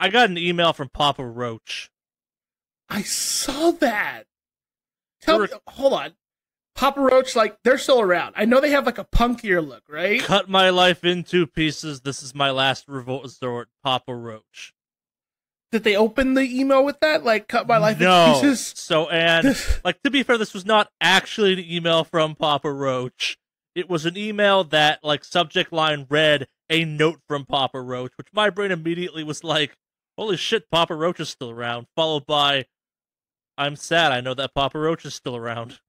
I got an email from Papa Roach. I saw that. Hold on. Papa Roach, like, they're still around. I know they have, like, a punkier look, right? Cut my life in 2 pieces. This is my last resort, Papa Roach. Did they open the email with that? Like, cut my life No. in pieces? So, and, like, to be fair, this was not actually an email from Papa Roach. It was an email that, like, subject line read, a note from Papa Roach, which my brain immediately was like, holy shit, Papa Roach is still around, followed by, I'm sad, I know that Papa Roach is still around.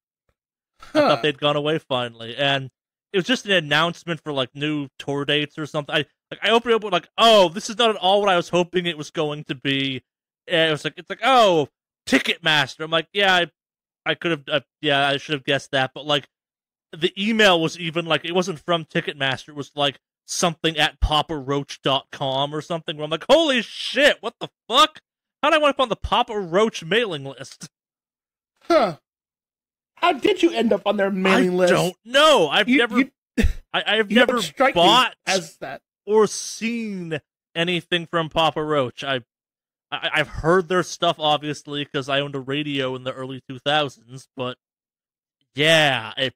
I thought they'd gone away finally, and it was just an announcement for, like, new tour dates or something. I opened it up with, like, oh, this is not at all what I was hoping it was going to be. And it's like, oh, Ticketmaster. I'm like, yeah, I could have, yeah, I should have guessed that, but, like, the email was even, like, it wasn't from Ticketmaster, it was, like, something at paparoach.com or something, where I'm like, holy shit, what the fuck? How did I wind up on the Papa Roach mailing list? Huh. How did you end up on their mailing list? I don't know. I've never bought as that or seen anything from Papa Roach. I've heard their stuff, obviously, because I owned a radio in the early 2000s, but yeah, it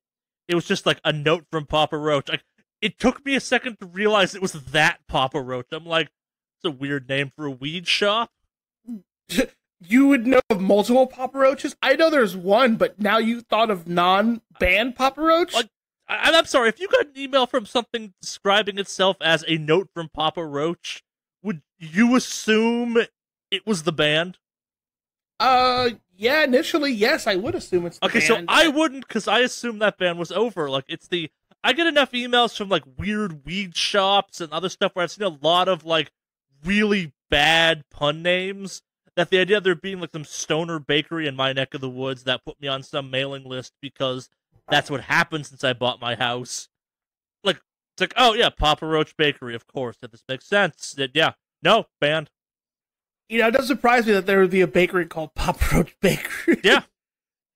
was just like a note from Papa Roach. It took me a second to realize it was that Papa Roach. I'm like, it's a weird name for a weed shop. You would know of multiple Papa Roaches? I know there's one, but now you thought of non-band Papa Roach? Like, I'm sorry, if you got an email from something describing itself as a note from Papa Roach, would you assume it was the band? Yeah, initially, yes, I would assume it's the band. Okay, so I wouldn't, because I assume that band was over. Like, I get enough emails from, like, weird weed shops and other stuff where I've seen a lot of, like, really bad pun names, that the idea of there being, like, some stoner bakery in my neck of the woods that put me on some mailing list because that's what happened since I bought my house. Like, it's like, oh, yeah, Papa Roach Bakery, of course. That this makes sense. Yeah. No, band. You know, it does surprise me that there would be a bakery called Papa Roach Bakery. Yeah.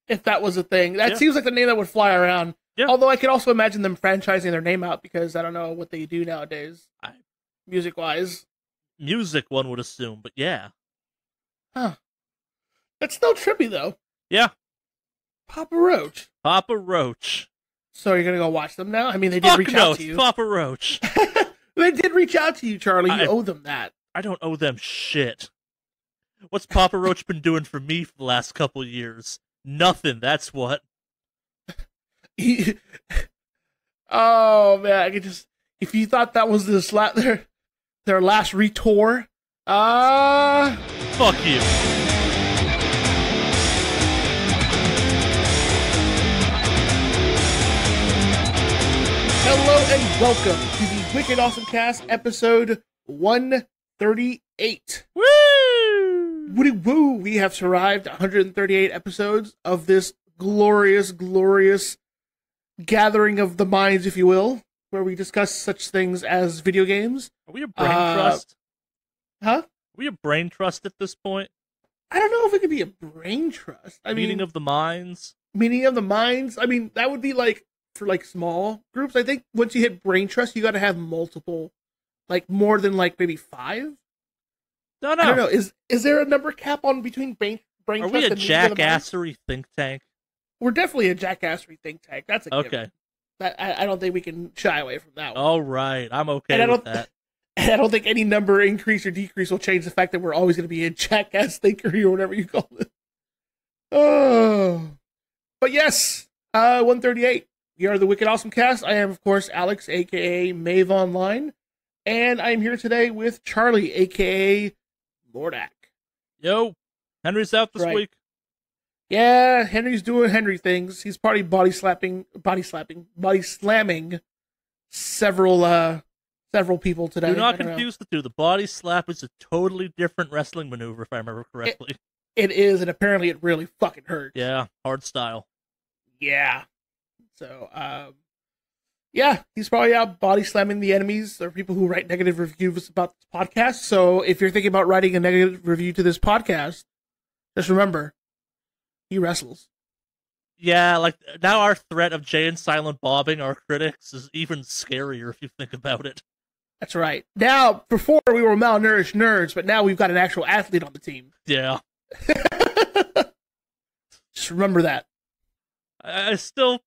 If that was a thing. That seems like the name that would fly around. Yeah. Although I could also imagine them franchising their name out because I don't know what they do nowadays, music-wise. Music, one would assume, but yeah. Huh. That's still trippy, though. Yeah. Papa Roach. Papa Roach. So you're going to go watch them now? I mean, they did reach out to you. Papa Roach. They did reach out to you, Charlie. You owe them that. I don't owe them shit. What's Papa Roach been doing for me for the last couple years? Nothing, that's what. Oh, man. I could just... If you thought that was their last retour, fuck you. Hello and welcome to the Wicked Awesome Cast, episode 138. Woo! Woody woo! We have survived 138 episodes of this glorious, glorious gathering of the minds, if you will, where we discuss such things as video games. Are we a brain trust? Huh? Are we a brain trust at this point? I don't know if it could be a brain trust. Meeting of the minds? Meeting of the minds? I mean, that would be like, for like small groups. I think once you hit brain trust, you got to have multiple, like more than like maybe 5. No. I don't know. Is there a number cap on between brain trust? Are we a Jackassery think tank? We're definitely a Jackassery think tank. That's a given. Okay. I don't think we can shy away from that one. All right, I'm okay with that. And I don't think any number increase or decrease will change the fact that we're always going to be a jackass thinkery or whatever you call it. Oh, but yes, 138. We are the Wicked Awesome Cast. I am, of course, Alex, aka Mave Online, and I'm here today with Charlie, aka Mordak. Yo, Henry's out this week. Yeah, Henry's doing Henry things. He's probably body slamming several people today. Do not confuse the two. The body slap is a totally different wrestling maneuver, if I remember correctly. It is, and apparently it really fucking hurts. Yeah, hard style. Yeah. So, yeah, he's probably out body slamming the enemies or people who write negative reviews about this podcast. So if you're thinking about writing a negative review to this podcast, just remember, he wrestles. Yeah, like, now our threat of Jay and Silent bobbing our critics is even scarier if you think about it. That's right. Now, before we were malnourished nerds, but now we've got an actual athlete on the team. Yeah. Just remember that. I still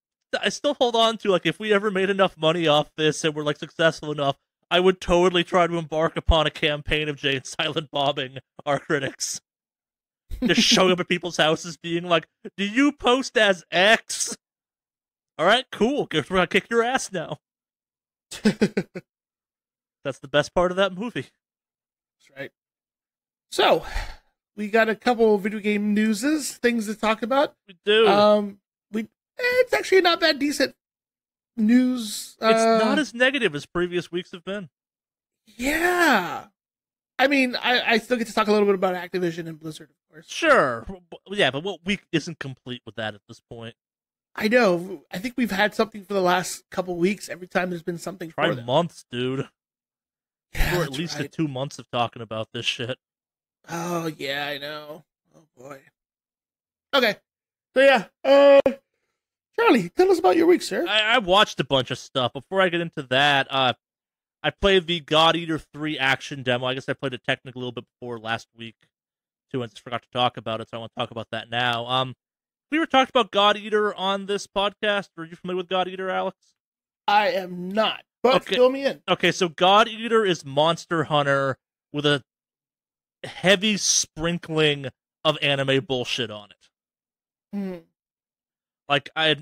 hold on to, like, if we ever made enough money off this and were, like, successful enough, I would totally try to embark upon a campaign of Jay and Silent bombing our critics. Just showing up at people's houses being like, do you post as X? Alright, cool. We're gonna kick your ass now. That's the best part of that movie. That's right. So, we got a couple video game newses, things to talk about. We do. It's actually not that decent news. It's not as negative as previous weeks have been. Yeah. I mean, I still get to talk a little bit about Activision and Blizzard, of course. Sure. Yeah, but what week isn't complete with that at this point? I know. I think we've had something for the last couple weeks. Every time there's been something Try for them. months, dude. Yeah, We're at least at 2 months of talking about this shit. Oh, yeah, I know. Oh, boy. Okay. So, yeah. Charlie, tell us about your week, sir. I watched a bunch of stuff. Before I get into that, I played the God Eater 3 action demo. I guess I played it technically a little bit before last week, too, and just forgot to talk about it, so I want to talk about that now. We were talking about God Eater on this podcast. Are you familiar with God Eater, Alex? I am not, but fill me in. Okay, so God Eater is Monster Hunter with a heavy sprinkling of anime bullshit on it. Hmm. Like, I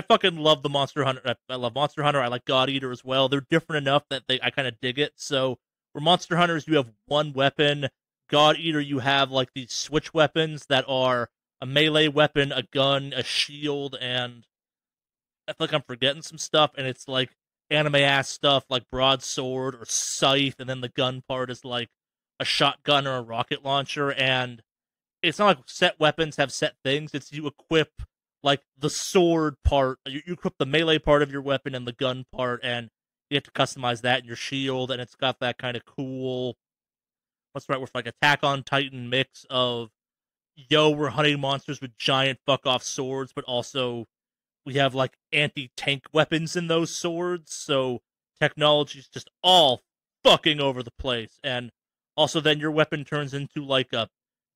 fucking love the Monster Hunter. I love Monster Hunter. I like God Eater as well. They're different enough that I kind of dig it. So for Monster Hunters, you have one weapon. God Eater, you have like these switch weapons that are a melee weapon, a gun, a shield, and I feel like I'm forgetting some stuff. And it's like anime ass stuff like broadsword or scythe, and then the gun part is like a shotgun or a rocket launcher. And it's not like set weapons have set things. It's you equip like the sword part, you equip the melee part of your weapon and the gun part, and you have to customize that in your shield, and it's got that kind of cool, what's right with like Attack on Titan mix of, yo, we're hunting monsters with giant fuck off swords, but also we have like anti-tank weapons in those swords, so technology's just all fucking over the place, and also then your weapon turns into like a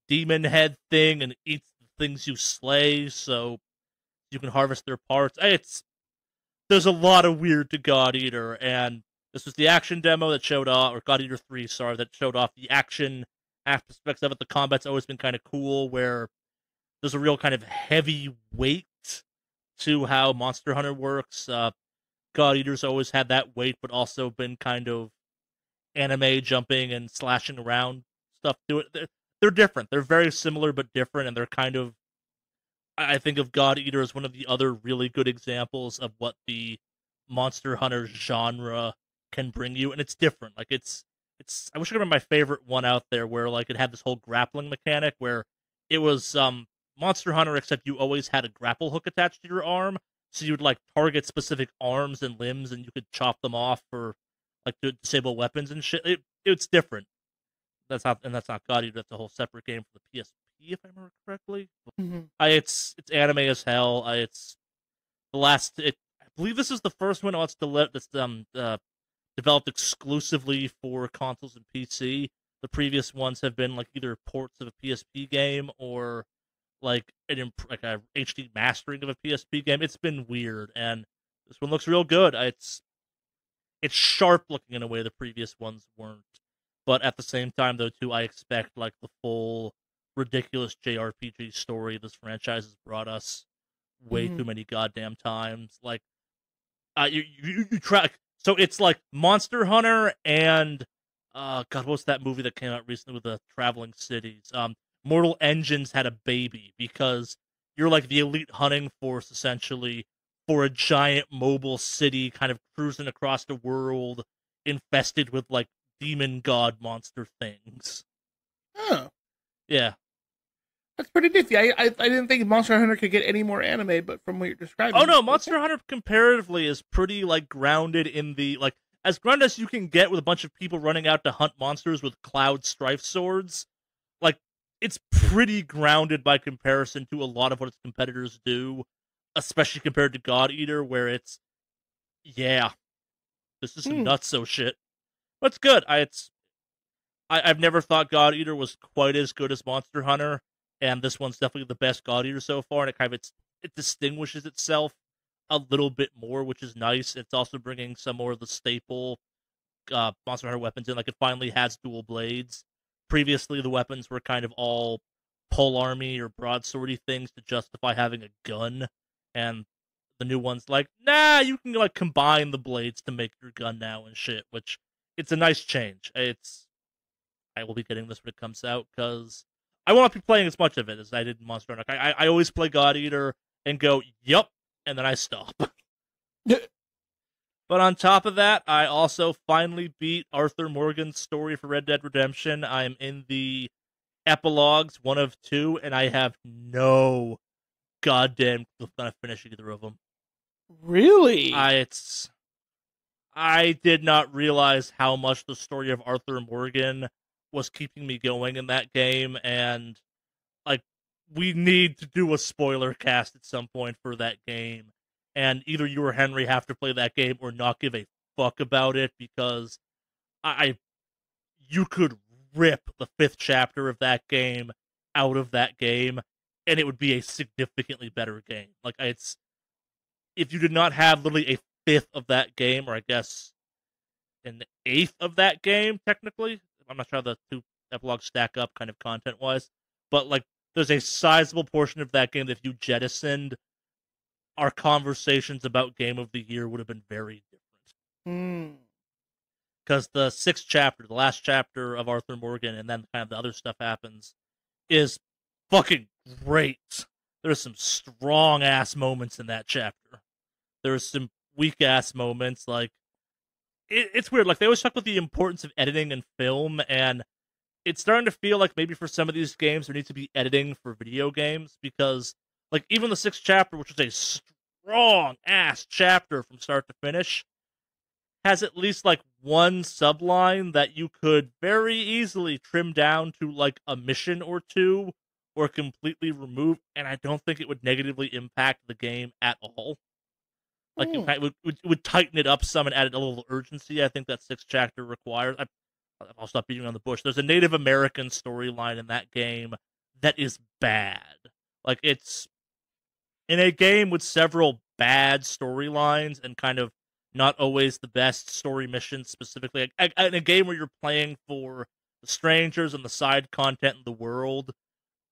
demon head thing and eats the things you slay, so you can harvest their parts. There's a lot of weird to God Eater, and this was the action demo that showed off, or God Eater 3, sorry, that showed off the action aspects of it. The combat's always been kind of cool, where there's a real kind of heavy weight to how Monster Hunter works. God Eater's always had that weight, but also been kind of anime jumping and slashing around stuff to it. They're different. They're very similar, but different, and they're kind of, I think of God Eater as one of the other really good examples of what the Monster Hunter genre can bring you, and it's different. Like it's. I wish I could remember my favorite one out there, where like it had this whole grappling mechanic, where it was Monster Hunter, except you always had a grapple hook attached to your arm, so you would like target specific arms and limbs, and you could chop them off for like to disable weapons and shit. It's different. That's not God Eater. That's a whole separate game for the PSP, if I remember correctly. Mm-hmm. It's anime as hell. It's the last. I believe this is the first one that's developed exclusively for consoles and PC. The previous ones have been like either ports of a PSP game or like a HD mastering of a PSP game. It's been weird, and this one looks real good. It's sharp looking in a way the previous ones weren't. But at the same time, though, too, I expect like the full ridiculous JRPG story this franchise has brought us way too many goddamn times. Like, you try. So it's like Monster Hunter and God, what's that movie that came out recently with the traveling cities? Mortal Engines had a baby, because you're like the elite hunting force essentially for a giant mobile city, kind of cruising across the world, infested with like demon god monster things. Oh, yeah, that's pretty nifty. I didn't think Monster Hunter could get any more anime, but from what you're describing, oh no, Monster Hunter comparatively is pretty like grounded in the like as grounded as you can get with a bunch of people running out to hunt monsters with cloud strife swords. Like, it's pretty grounded by comparison to a lot of what its competitors do, especially compared to God Eater, where it's, yeah, this is some nutso shit. But it's good. I've never thought God Eater was quite as good as Monster Hunter, and this one's definitely the best God Eater so far, and it distinguishes itself a little bit more, which is nice. It's also bringing some more of the staple Monster Hunter weapons in. Like, it finally has dual blades. Previously, the weapons were kind of all polearmy or broadswordy things to justify having a gun, and the new one's like, nah, you can like combine the blades to make your gun now and shit, which it's a nice change. I will be getting this when it comes out because I won't be playing as much of it as I did in Monster Hunter. I always play God Eater and go, yup, and then I stop. But on top of that, I also finally beat Arthur Morgan's story for Red Dead Redemption. I'm in the epilogues, 1 of 2, and I have no goddamn clue if I'm gonna finish either of them. Really? I did not realize how much the story of Arthur Morgan was keeping me going in that game, and like, we need to do a spoiler cast at some point for that game, and either you or Henry have to play that game or not give a fuck about it, because you could rip the 5th chapter of that game out of that game, and it would be a significantly better game. Like, if you did not have literally a 5th of that game, or I guess an 8th of that game, technically. I'm not sure how the 2 epilogues stack up kind of content-wise, but like, there's a sizable portion of that game that if you jettisoned, our conversations about Game of the Year would have been very different. Because the 6th chapter, the last chapter of Arthur Morgan, and then kind of the other stuff happens, is fucking great. There's some strong-ass moments in that chapter. There's some weak-ass moments, like, it's weird. Like, they always talk about the importance of editing in film, and it's starting to feel like maybe for some of these games there needs to be editing for video games, because, like, even the 6th chapter, which is a strong-ass chapter from start to finish, has at least, like, one subline that you could very easily trim down to, like, a mission or 2, or completely remove, and I don't think it would negatively impact the game at all. Like, it would tighten it up some and add a little urgency. I think that 6th chapter requires. I'll stop beating around the bush. There's a Native American storyline in that game that is bad. Like, it's in a game with several bad storylines and kind of not always the best story missions specifically. In a game where you're playing for the strangers and the side content in the world,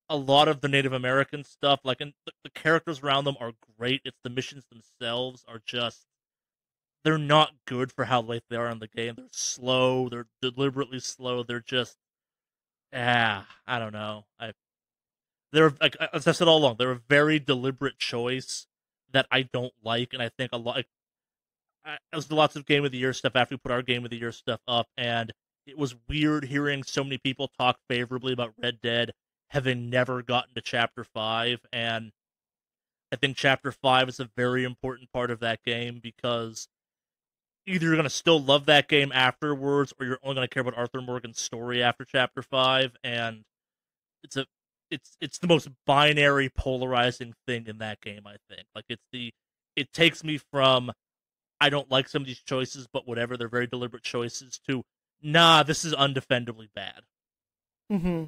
a lot of the Native American stuff, like, and the characters around them are great. It's the missions themselves are just, they're not good for how late they are in the game. They're slow. They're deliberately slow. They're just, I don't know. They're, like, as I said all along, they're a very deliberate choice that I don't like, and I think a lot. Like, there's lots of Game of the Year stuff after we put our Game of the Year stuff up, and it was weird hearing so many people talk favorably about Red Dead, having never gotten to Chapter 5, and I think Chapter 5 is a very important part of that game, because either you're going to still love that game afterwards, or you're only going to care about Arthur Morgan's story after Chapter 5, and it's the most binary, polarizing thing in that game, I think. Like, it takes me from, I don't like some of these choices, but whatever, they're very deliberate choices, to, nah, this is undefendably bad. Mm-hmm.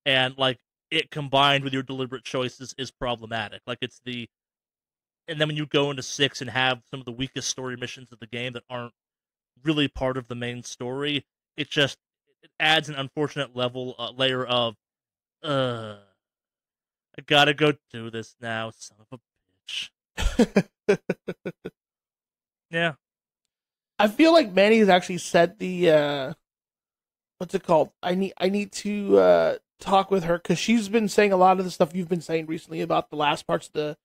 And, like, it combined with your deliberate choices is problematic. Like, and then when you go into 6 and have some of the weakest story missions of the game that aren't really part of the main story, it adds an unfortunate layer of, I gotta go do this now, son of a bitch. Yeah. I feel like Manny has actually said the, what's it called? I need to talk with her, because she's been saying a lot of the stuff you've been saying recently about the last parts of the,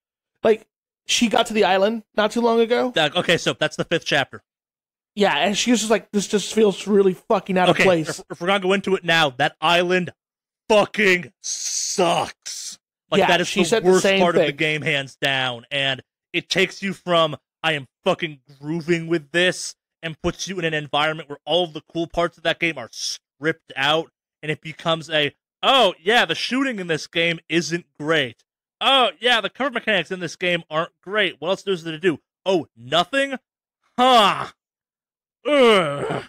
like, she got to the island not too long ago. Okay, so that's the 5th chapter. Yeah, and she was just like, this just feels really fucking out of place. If we're gonna go into it now, that island fucking sucks. Like, yeah, that is the worst part of the game, hands down. And it takes you from, I am fucking grooving with this, and puts you in an environment where all of the cool parts of that game are stripped out, and it becomes oh, yeah, the shooting in this game isn't great. Oh, yeah, the cover mechanics in this game aren't great. What else is there to do? Oh, nothing? Huh. Ugh.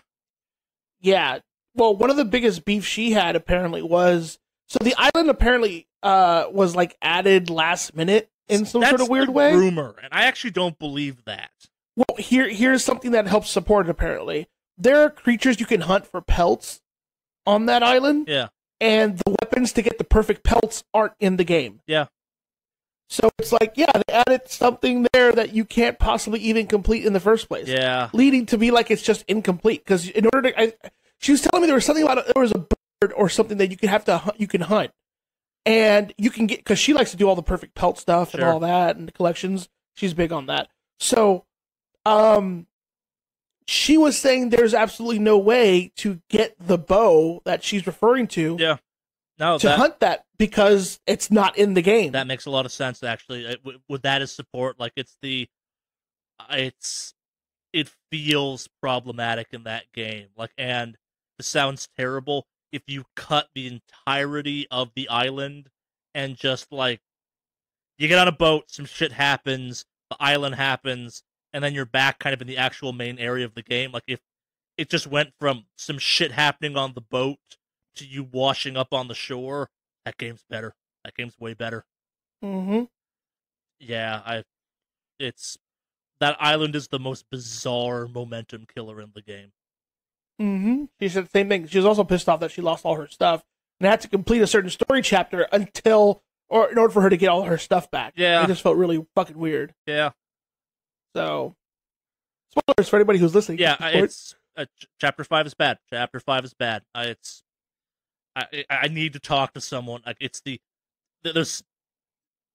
Yeah. Well, one of the biggest beefs she had apparently was so the island apparently was like added last minute in some sort of weird way. Rumor, and I actually don't believe that. Well, here's something that helps support it. Apparently, there are creatures you can hunt for pelts on that island. Yeah. And the weapons to get the perfect pelts aren't in the game. Yeah. So it's like, yeah, they added something there that you can't possibly even complete in the first place. Yeah. Leading to be like it's just incomplete. Because in order to... she was telling me there was something about there was a bird or something that you can hunt. And you can get... Because she likes to do all the perfect pelt stuff and all that and the collections. She's big on that. So, she was saying there's absolutely no way to get the bow that she's referring to. Yeah. No, hunt that because it's not in the game. That makes a lot of sense, actually. With that as support, like it feels problematic in that game. Like, and it sounds terrible if you cut the entirety of the island and just like you get on a boat, some shit happens, the island happens, and then you're back kind of in the actual main area of the game. Like, if it just went from some shit happening on the boat to you washing up on the shore, that game's better. That game's way better. Mm-hmm. Yeah, that island is the most bizarre momentum killer in the game. Mm-hmm. She said the same thing. She was also pissed off that she lost all her stuff and had to complete a certain story chapter in order for her to get all her stuff back. Yeah. It just felt really fucking weird. Yeah. So, spoilers for anybody who's listening. Yeah, it's Chapter 5 is bad. Chapter 5 is bad. I need to talk to someone. Like,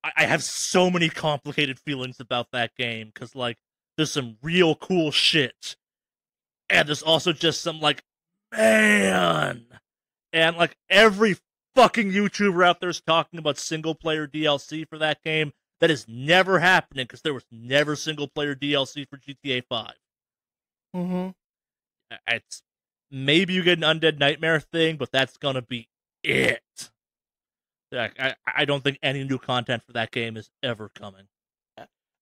I have so many complicated feelings about that game because like there's some real cool shit, and there's also just some like, man, and like every fucking YouTuber out there is talking about single player DLC for that game. That is never happening because there was never single-player DLC for GTA 5. Mm-hmm. It's maybe you get an Undead Nightmare thing, but that's gonna be it. I don't think any new content for that game is ever coming.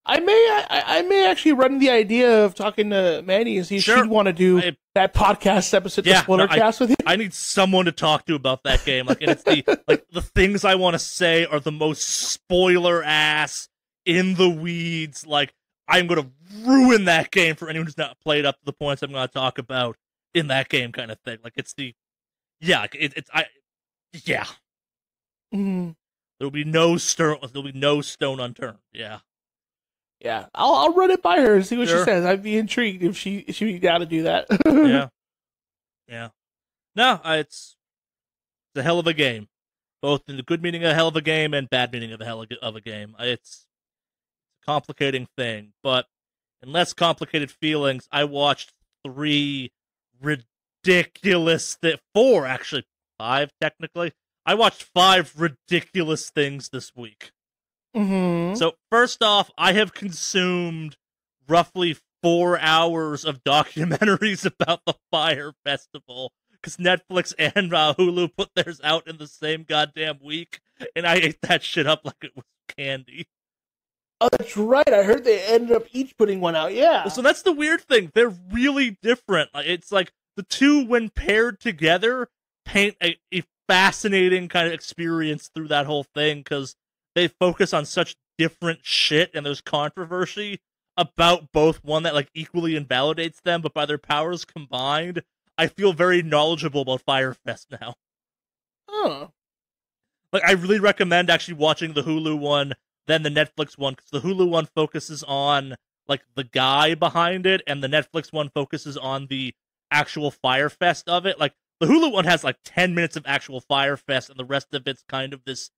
I may actually run the idea of talking to Manny and see if she'd want to do that podcast episode, the spoiler cast with you. I need someone to talk to about that game. Like, and it's the things I want to say are the most spoiler ass, in the weeds. Like, I'm gonna ruin that game for anyone who's not played up to the points I'm gonna talk about in that game, kind of thing. Like, it's yeah. Mm-hmm. There'll be no stone unturned. Yeah. Yeah, I'll run it by her and see what she says. I'd be intrigued if she'd be down to do that. Yeah. No, it's a hell of a game, both in the good meaning of a hell of a game and bad meaning of a hell of a game. It's a complicating thing, but in less complicated feelings, I watched 4 actually, 5 technically. I watched 5 ridiculous things this week. Mm-hmm. So, first off, I have consumed roughly 4 hours of documentaries about the Fire Festival, because Netflix and Hulu put theirs out in the same goddamn week, and I ate that shit up like it was candy. Oh, that's right. I heard they ended up each putting one out, yeah. Well, so that's the weird thing. They're really different. It's like the two, when paired together, paint a fascinating kind of experience through that whole thing, because they focus on such different shit, and there's controversy about both, one that like equally invalidates them, but by their powers combined, I feel very knowledgeable about Firefest now. Oh. Like, I really recommend actually watching the Hulu one than the Netflix one, because the Hulu one focuses on like the guy behind it, and the Netflix one focuses on the actual Firefest of it. Like, the Hulu one has like 10 minutes of actual Firefest, and the rest of it's kind of this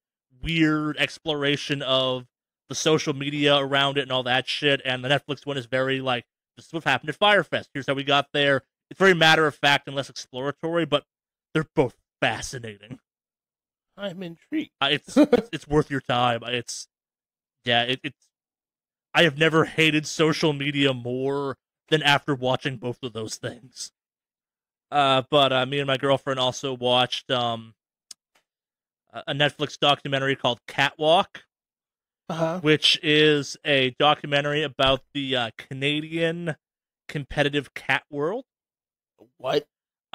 weird exploration of the social media around it and all that shit, and the Netflix one is very like, this is what happened at Firefest, here's how we got there. It's very matter-of-fact and less exploratory, but they're both fascinating. I'm intrigued. It's worth your time. It's I have never hated social media more than after watching both of those things. But me and my girlfriend also watched a Netflix documentary called Catwalk, which is a documentary about the Canadian competitive cat world. What?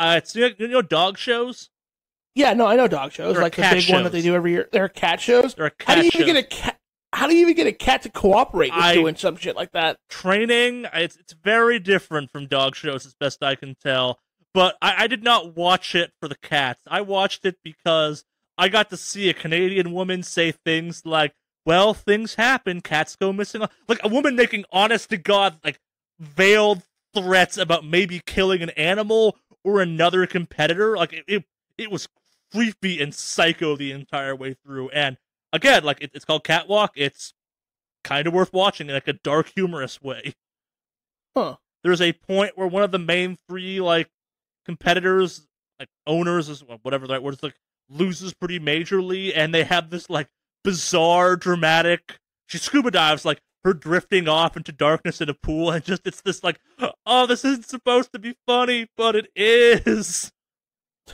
It's, you know, dog shows. Yeah, no, I know dog shows, They're like the big one that they do every year. They're cat shows. They're cat shows. How do you even get a cat to cooperate with doing some shit like that? Training, it's very different from dog shows, as best I can tell. But I did not watch it for the cats. I watched it because I got to see a Canadian woman say things like, well, things happen, cats go missing. Like, a woman making honest-to-God, like, veiled threats about maybe killing an animal or another competitor. Like, it was creepy and psycho the entire way through. And again, like, it's called Catwalk. It's kind of worth watching in, like, a dark, humorous way. Huh. There's a point where one of the main three, like, competitors, like, owners, whatever the right word is, like, loses pretty majorly, and they have this, like, bizarre, dramatic, she scuba dives, like, her drifting off into darkness in a pool, and just, it's this, like, oh, this isn't supposed to be funny, but it is.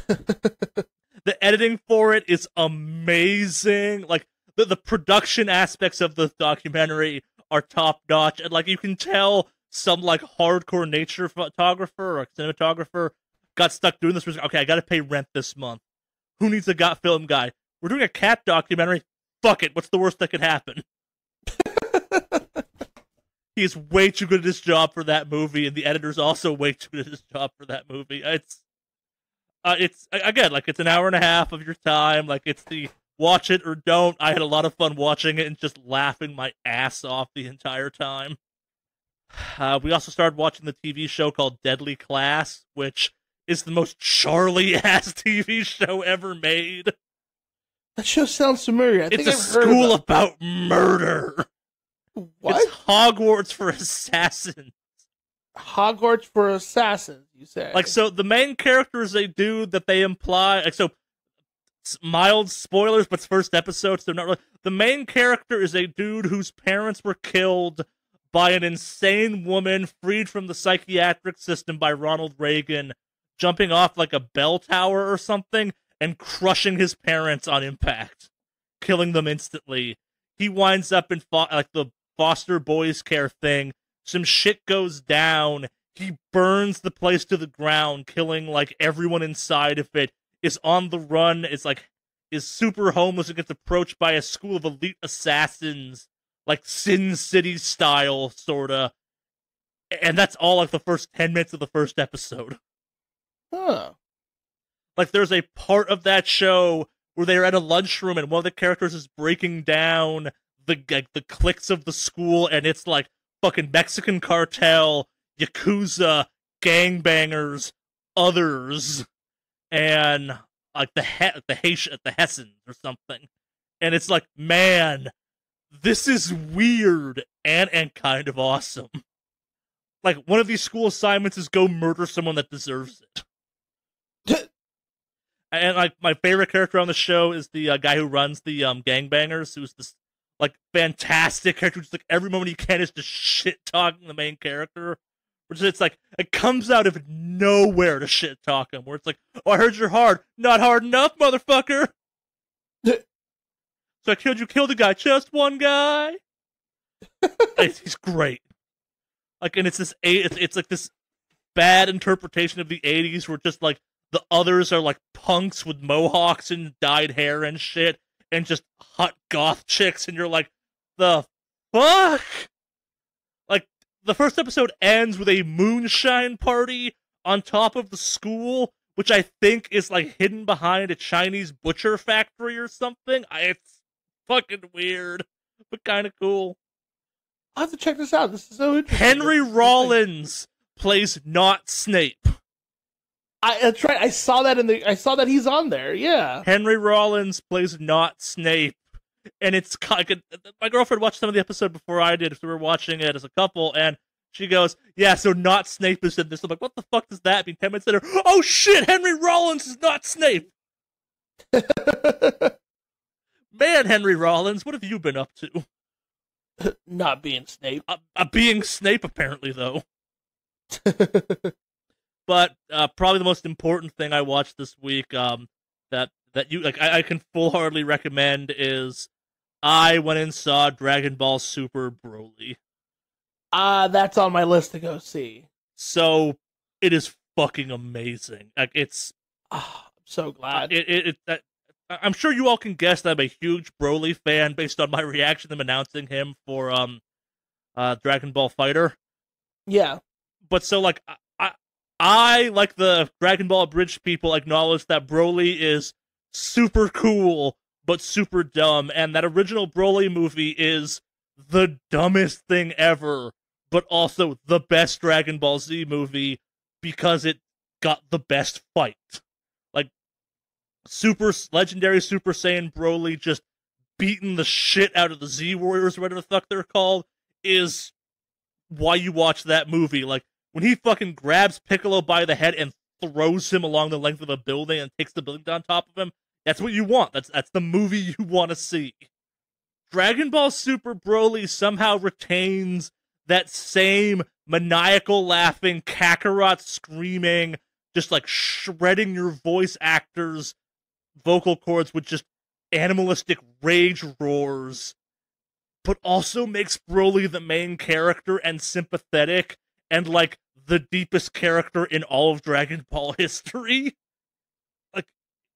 The editing for it is amazing. Like, the production aspects of the documentary are top notch, and, like, you can tell some, like, hardcore nature photographer or cinematographer got stuck doing this. Okay, I gotta pay rent this month. Who needs a film guy? We're doing a cat documentary. Fuck it. What's the worst that could happen? He's way too good at his job for that movie, and the editor's also way too good at his job for that movie. It's again, like, it's an hour and a half of your time. Like, it's the watch it or don't. I had a lot of fun watching it and just laughing my ass off the entire time. We also started watching the TV show called Deadly Class, which is the most Charlie-ass TV show ever made. That show sounds familiar. I think I've heard school about murder. What? It's Hogwarts for assassins. Hogwarts for assassins, you say? Like, so the main character is a dude that they imply, like, so mild spoilers, but it's first episode, so not really. The main character is a dude whose parents were killed by an insane woman freed from the psychiatric system by Ronald Reagan, jumping off, like, a bell tower or something and crushing his parents on impact, killing them instantly. He winds up in like the foster boys care thing. Some shit goes down. He burns the place to the ground, killing, like, everyone inside of it. Is on the run. Is super homeless and gets approached by a school of elite assassins, like Sin City style, sorta. And that's all, like, the first 10 minutes of the first episode. Huh. Like, there's a part of that show where they're at a lunchroom and one of the characters is breaking down the cliques of the school, and it's like fucking Mexican cartel, Yakuza, gangbangers, others, and like the Hessians or something. And it's like, man, this is weird and kind of awesome. Like, one of these school assignments is go murder someone that deserves it. And, like, my favorite character on the show is the guy who runs the gangbangers, who's this, like, fantastic character, just, like, every moment he can is just shit-talking the main character. Which it's like, it comes out of nowhere to shit-talk him, where it's like, oh, I heard you're hard. Not hard enough, motherfucker! So I killed a guy, just one guy? He's great. Like, and it's like this bad interpretation of the 80s where just, like, the others are, like, punks with mohawks and dyed hair and shit, and just hot goth chicks, and you're like, the fuck? Like, the first episode ends with a moonshine party on top of the school, which I think is, like, hidden behind a Chinese butcher factory or something. It's fucking weird, but kind of cool. I'll have to check this out. This is so interesting. Henry Rollins plays not Snape. That's right. I saw that he's on there. Yeah. Henry Rollins plays not Snape, and it's like my girlfriend watched some of the episode before I did, so we were watching it as a couple, and she goes, "Yeah, so not Snape is in this." I'm like, "What the fuck does that mean?" 10 minutes later, oh shit, Henry Rollins is not Snape. Man, Henry Rollins, what have you been up to? Not being Snape. Being Snape, apparently, though. But probably the most important thing I watched this week, that you like, I can full-heartedly recommend is I went and saw Dragon Ball Super Broly. That's on my list to go see. So it is fucking amazing. Like it's, I'm so glad. I'm sure you all can guess that I'm a huge Broly fan based on my reaction to them announcing him for Dragon Ball Fighter. Yeah. But so like I like the Dragon Ball Abridged people acknowledge that Broly is super cool but super dumb, and that original Broly movie is the dumbest thing ever, but also the best Dragon Ball Z movie because it got the best fight. Like, legendary Super Saiyan Broly just beating the shit out of the Z Warriors, or whatever the fuck they're called, is why you watch that movie. Like, when he fucking grabs Piccolo by the head and throws him along the length of a building and takes the building on top of him, that's what you want. That's the movie you want to see. Dragon Ball Super Broly somehow retains that same maniacal laughing, Kakarot screaming, just like shredding your voice actors' vocal cords with just animalistic rage roars, but also makes Broly the main character and sympathetic and like the deepest character in all of Dragon Ball history. Like,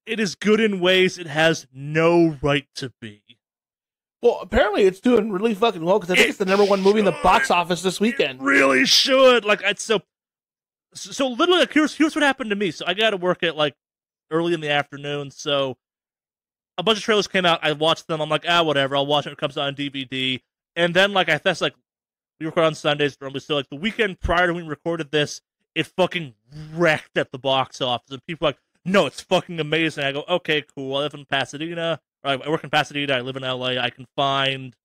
it is good in ways it has no right to be. Well, apparently it's doing really fucking well, because I think it's the #1 movie in the box office this weekend. It really should. Like, it's so literally, like, here's what happened to me. So I got to work at like early in the afternoon. So a bunch of trailers came out. I watched them. I'm like, whatever. I'll watch it when it comes out on DVD. And then like that's like we record on Sundays normally. So like the weekend prior to when we recorded this, it fucking wrecked at the box office. And people are like, no, it's fucking amazing. I go, okay, cool. I live in Pasadena. I work in Pasadena, I live in LA, I can find...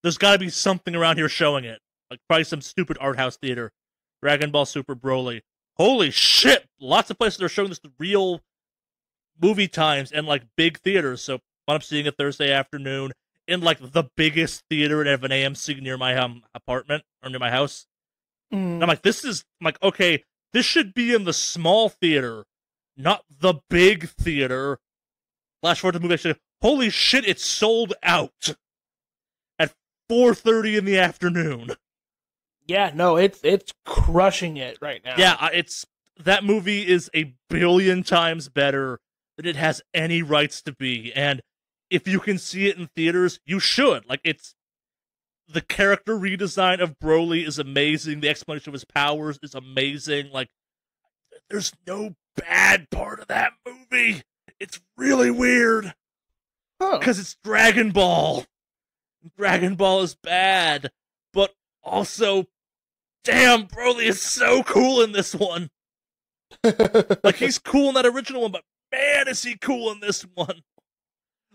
There's gotta be something around here showing it. Like, probably some stupid art house theater. Dragon Ball Super Broly. Holy shit! Lots of places are showing this to real movie times and, like, big theaters. So, I'm seeing it Thursday afternoon in, like, the biggest theater of an AMC near my apartment, or near my house. And I'm like, okay, this should be in the small theater, not the big theater. Flash forward to the movie, actually, holy shit, it's sold out at 4:30 in the afternoon. Yeah, no, it's crushing it right now. Yeah, that movie is a billion times better than it has any rights to be, and if you can see it in theaters, you should. Like, the character redesign of Broly is amazing, the explanation of his powers is amazing, like, there's no bad part of that movie. It's really weird. Because it's Dragon Ball. Dragon Ball is bad. But also, damn, Broly is so cool in this one. Like, he's cool in that original one, but man, is he cool in this one.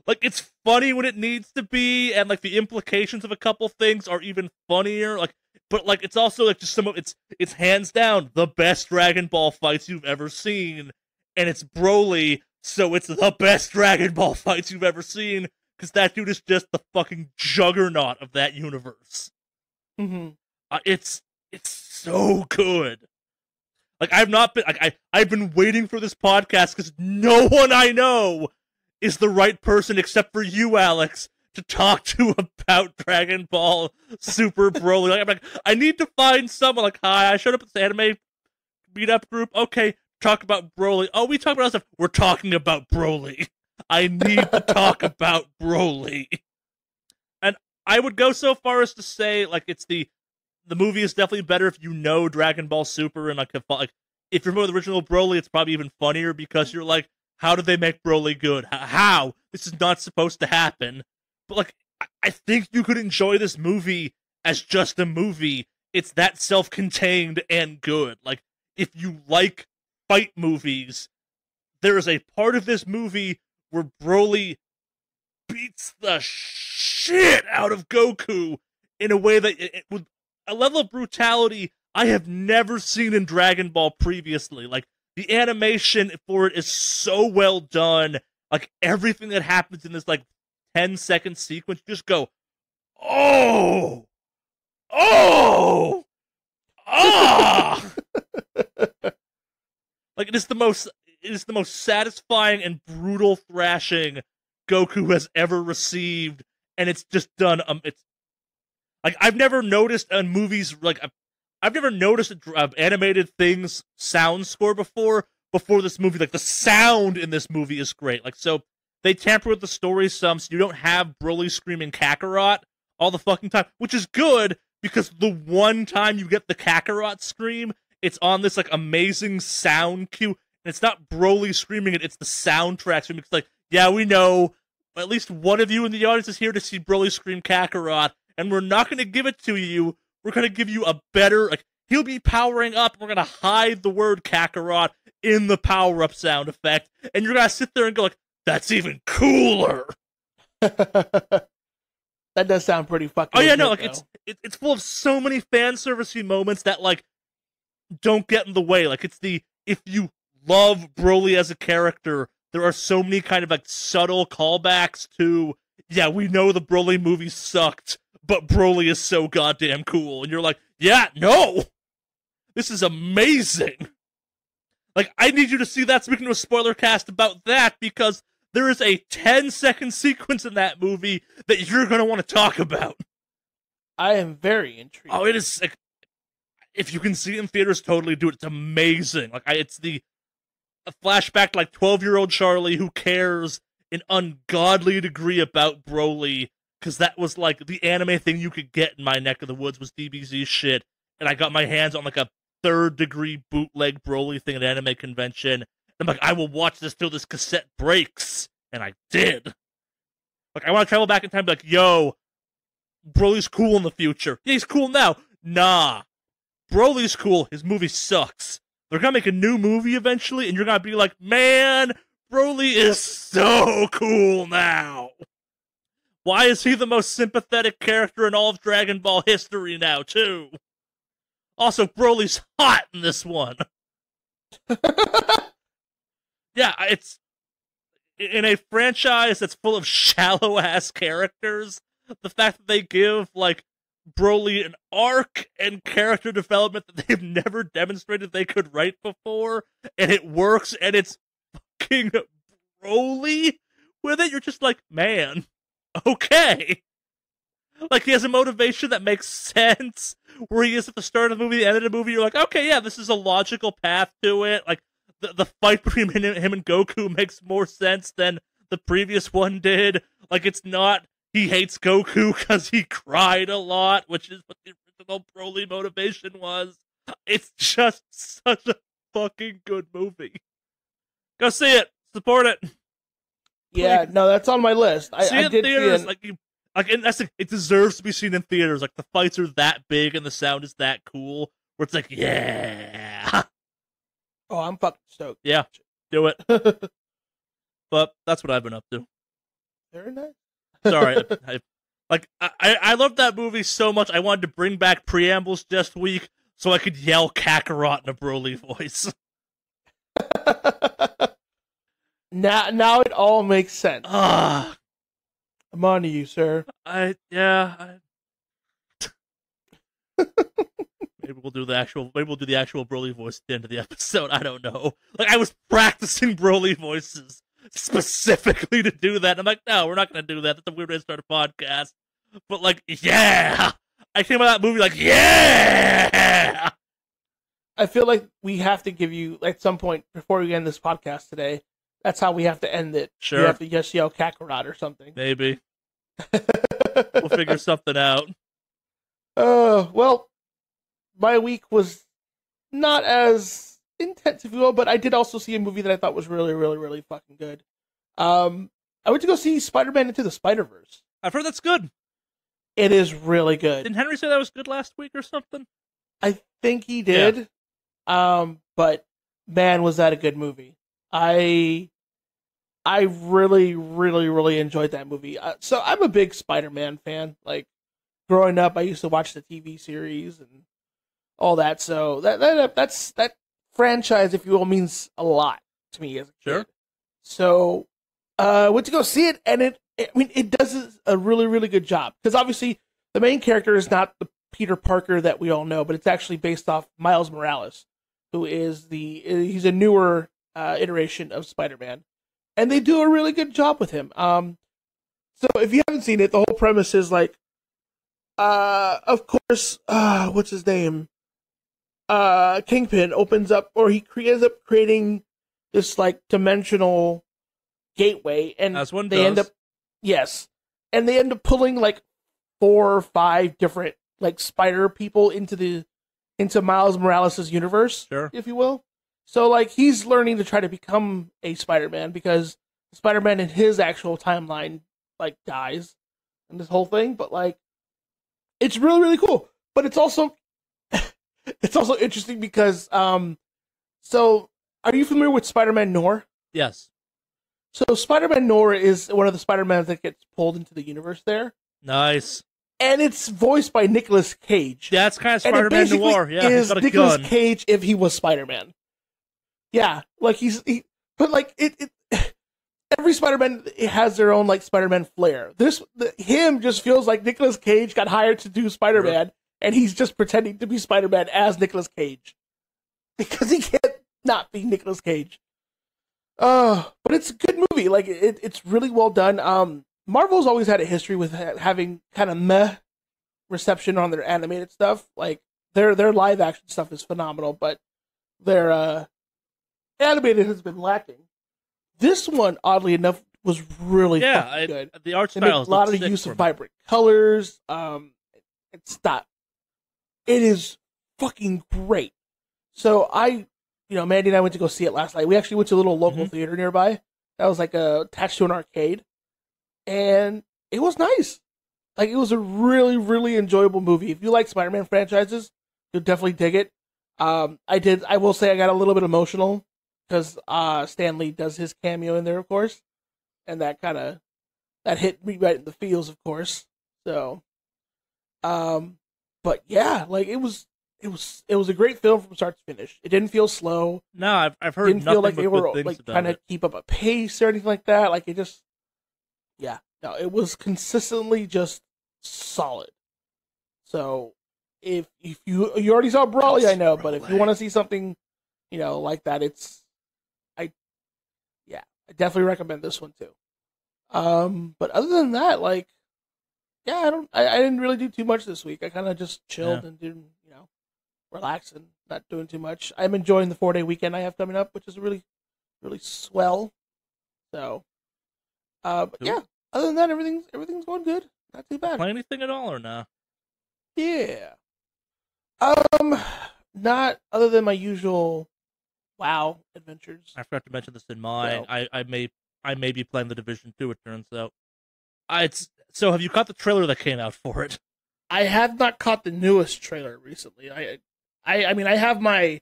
Like, it's funny when it needs to be, and, like, the implications of a couple things are even funnier. Like, but, like, it's also, like, just it's hands down the best Dragon Ball fights you've ever seen. And it's Broly, so it's the best Dragon Ball fights you've ever seen, because that dude is just the fucking juggernaut of that universe. Mm-hmm. It's so good. Like, I've been waiting for this podcast because no one I know is the right person except for you, Alex, to talk to about Dragon Ball Super Broly. Like, I'm like, I need to find someone. Like, hi, I showed up at this anime meetup group. Okay. Talk about Broly. Oh, we talk about other stuff. We're talking about Broly. I need to talk about Broly. And I would go so far as to say, like, it's the movie is definitely better if you know Dragon Ball Super, and like if you remember the original Broly, it's probably even funnier because you're like, how did they make Broly good? How? This is not supposed to happen. But like, I think you could enjoy this movie as just a movie. It's that self-contained and good. Like, if you like fight movies, there is a part of this movie where Broly beats the shit out of Goku in a way that with a level of brutality I have never seen in Dragon Ball previously. Like, the animation for it is so well done. Like, everything that happens in this, like, 10-second sequence, you just go, oh! Oh! Ah! Like, it is the most satisfying and brutal thrashing Goku has ever received, and it's just done. It's like, I've never noticed in movies, like, I've never noticed animated things sound score before this movie. Like, the sound in this movie is great. Like, so they tamper with the story some, so you don't have Broly screaming Kakarot all the fucking time, which is good, because the one time you get the Kakarot scream, it's on this, like, amazing sound cue, and it's not Broly screaming it, it's the soundtrack screaming. It's like, yeah, we know, at least one of you in the audience is here to see Broly scream Kakarot, and we're not going to give it to you. We're going to give you a better, like, he'll be powering up, we're going to hide the word Kakarot in the power-up sound effect, and you're going to sit there and go, like, that's even cooler! That does sound pretty fucking. Oh yeah, legit, no, like though. it's full of so many fan servicey moments that like don't get in the way. Like it's the if you love Broly as a character, there are so many kind of like subtle callbacks to yeah, we know the Broly movie sucked, but Broly is so goddamn cool, and you're like, yeah, no, this is amazing. Like I need you to see that. Speaking of a spoiler cast about that, because there is a 10-second sequence in that movie that you're going to want to talk about. I am very intrigued. Oh, it is, like, if you can see it in theaters, totally do it. It's amazing. Like, it's a flashback to, like, 12-year-old Charlie who cares an ungodly degree about Broly, because that was, like, the anime thing you could get in my neck of the woods was DBZ shit, and I got my hands on, like, a third-degree bootleg Broly thing at an anime convention. I'm like, I will watch this till this cassette breaks. And I did. Like, I want to travel back in time and be like, yo, Broly's cool in the future. Yeah, he's cool now. Nah. Broly's cool. His movie sucks. They're going to make a new movie eventually, and you're going to be like, man, Broly is so cool now. Why is he the most sympathetic character in all of Dragon Ball history now, too? Also, Broly's hot in this one. Yeah, it's in a franchise that's full of shallow-ass characters, the fact that they give, like, Broly an arc and character development that they've never demonstrated they could write before, and it works, and it's fucking Broly with it, you're just like, man, okay. Like, he has a motivation that makes sense, where he is at the start of the movie, the end of the movie, you're like, okay, yeah, this is a logical path to it, like, the fight between him and Goku makes more sense than the previous one did. Like, it's not he hates Goku because he cried a lot, which is what the original Broly motivation was. It's just such a fucking good movie. Go see it. Support it. Yeah, no, that's on my list. See it in theaters. It deserves to be seen in theaters. Like, the fights are that big and the sound is that cool, where it's like, yeah. Oh, I'm fucking stoked. Yeah, do it. But that's what I've been up to. Very nice. Sorry, I love that movie so much. I wanted to bring back preambles this week so I could yell Kakarot in a Broly voice. Now it all makes sense. Ah, I'm on to you, sir. Maybe we'll do the actual Broly voice at the end of the episode. I don't know. Like, I was practicing Broly voices specifically to do that. And I'm like, no, we're not going to do that. That's a weird way to start a podcast. But, like, yeah! I came out of that movie like, yeah! I feel like we have to give you, at some point, before we end this podcast today, that's how we have to end it. Sure. We have to just yell Kakarot or something. Maybe. We'll figure something out. Well, my week was not as intense, if you will, but I did also see a movie that I thought was really, really, really fucking good. I went to go see Spider-Man Into the Spider-Verse. I've heard that's good. It is really good. Didn't Henry say that was good last week or something? I think he did. Yeah. But man, was that a good movie. I really, really, really enjoyed that movie. So I'm a big Spider-Man fan. Like, growing up, I used to watch the TV series and all that. So that franchise, if you will, means a lot to me as a kid. Sure. So went to go see it, and it does a really, really good job. Because obviously, the main character is not the Peter Parker that we all know, but it's actually based off Miles Morales, who is he's a newer iteration of Spider-Man. And they do a really good job with him. So if you haven't seen it, the whole premise is like, of course, what's his name? Kingpin opens up, or he ends up creating this like dimensional gateway, and As one they does. end up, yes, and they end up pulling like 4 or 5 different like spider people into Miles Morales' universe, Sure. if you will. So like he's learning to try to become a Spider-Man because Spider-Man in his actual timeline like dies in this whole thing, but like it's really really cool. But it's also it's also interesting because so are you familiar with Spider-Man Noir? Yes. So Spider-Man Noir is one of the Spider-Mans that gets pulled into the universe there. Nice. And it's voiced by Nicolas Cage. That's kind of Spider-Man Noir. Yeah, is he's got a Nicolas gun. Cage if he was Spider-Man. Yeah, like but like it every Spider-Man has their own like Spider-Man flair. Him just feels like Nicolas Cage got hired to do Spider-Man, and he's just pretending to be Spider-Man as Nicolas Cage because he can't not be Nicolas Cage. But it's a good movie. Like it's really well done. Marvel's always had a history with having kind of meh reception on their animated stuff. Like their live action stuff is phenomenal, but their animated has been lacking. This one, oddly enough, was really fucking good. The art they make style a lot of use of vibrant colors. It's not. It is fucking great. So Mandy and I went to go see it last night. We actually went to a little local theater nearby that was like attached to an arcade, and it was nice. Like it was a really, really enjoyable movie. If you like Spider-Man franchises, you'll definitely dig it. I will say I got a little bit emotional because Stan Lee does his cameo in there, of course, and that hit me right in the feels, of course. So, but yeah, like it was a great film from start to finish. It didn't feel slow. No, I've heard didn't nothing feel like but they were good things like about trying to it. keep up a pace or anything like that. Like it just, yeah, no, it was consistently just solid. So if you already saw Brawley, I know, but if you want to see something, like that, I definitely recommend this one too. But other than that, like, yeah, I didn't really do too much this week. I kind of just chilled and didn't, relax and not doing too much. I'm enjoying the 4-day weekend I have coming up, which is really, really swell. So, but Cool. yeah, other than that, everything's going good. Not too bad. Play anything at all or nah? Yeah. Not other than my usual WoW adventures. I forgot to mention this in mine. No. I may be playing the Division 2, it turns out. So have you caught the trailer that came out for it? I have not caught the newest trailer recently. I mean, I have my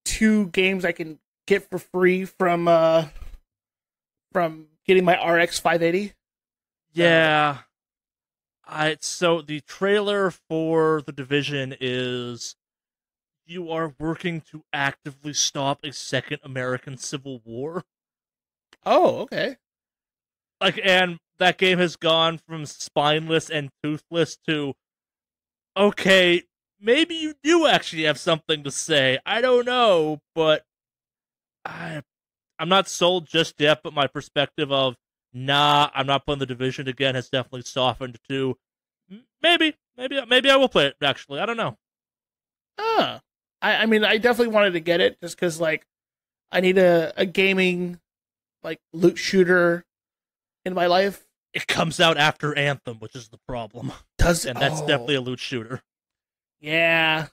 2 games I can get for free from getting my RX 580. Yeah. So the trailer for the Division is you are working to actively stop a second American Civil War. Oh, okay. And that game has gone from spineless and toothless to, okay, maybe you do actually have something to say. I don't know, but I'm not sold just yet, but my perspective of, nah, I'm not playing the Division again has definitely softened to, maybe I will play it, actually. I don't know. I mean, I definitely wanted to get it just because, like, I need a gaming, like, loot shooter in my life. It comes out after Anthem, which is the problem. Does it? And that's definitely a loot shooter. Yeah.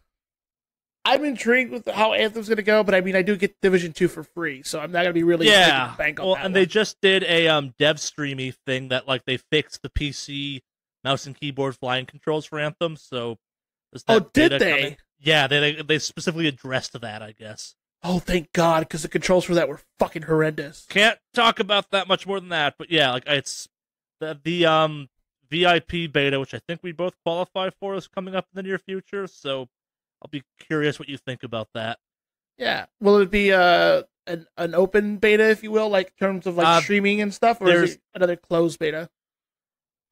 I'm intrigued with how Anthem's going to go, but I mean, I do get Division 2 for free, so I'm not going to be really taking bank on that and one. they just did a dev streamy thing that, like, they fixed the PC mouse and keyboard flying controls for Anthem, so... did they? Coming? Yeah, they specifically addressed that, I guess. Oh, thank God, because the controls for that were fucking horrendous. Can't talk about that much more than that, but yeah, like, it's... The VIP beta, which I think we both qualify for, is coming up in the near future, so I'll be curious what you think about that. Yeah. Will it be an open beta, if you will, like in terms of like streaming and stuff, or is it another closed beta?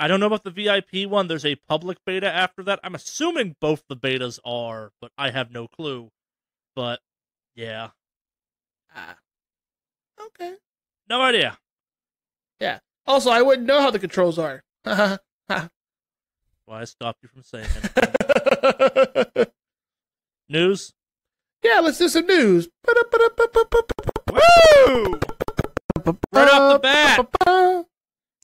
I don't know about the VIP one. There's a public beta after that. I'm assuming both the betas are, but I have no clue. But, yeah. Okay. No idea. Yeah. Also, I wouldn't know how the controls are. Why I stopped you from saying anything. News? Yeah, let's do some news. Woo! Right off the bat.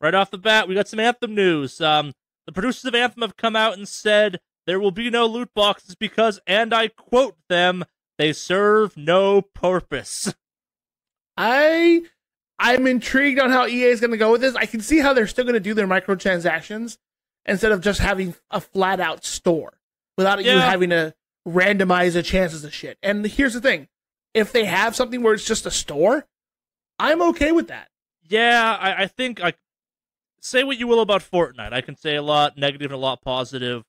Right off the bat, we got some Anthem news. The producers of Anthem have come out and said there will be no loot boxes because, and I quote them, they serve no purpose. I'm intrigued on how EA is going to go with this. I can see how they're still going to do their microtransactions instead of just having a flat out store without you having to randomize the chances of shit. And here's the thing. If they have something where it's just a store, I'm okay with that. Yeah, I think, say what you will about Fortnite. I can say a lot negative and a lot positive.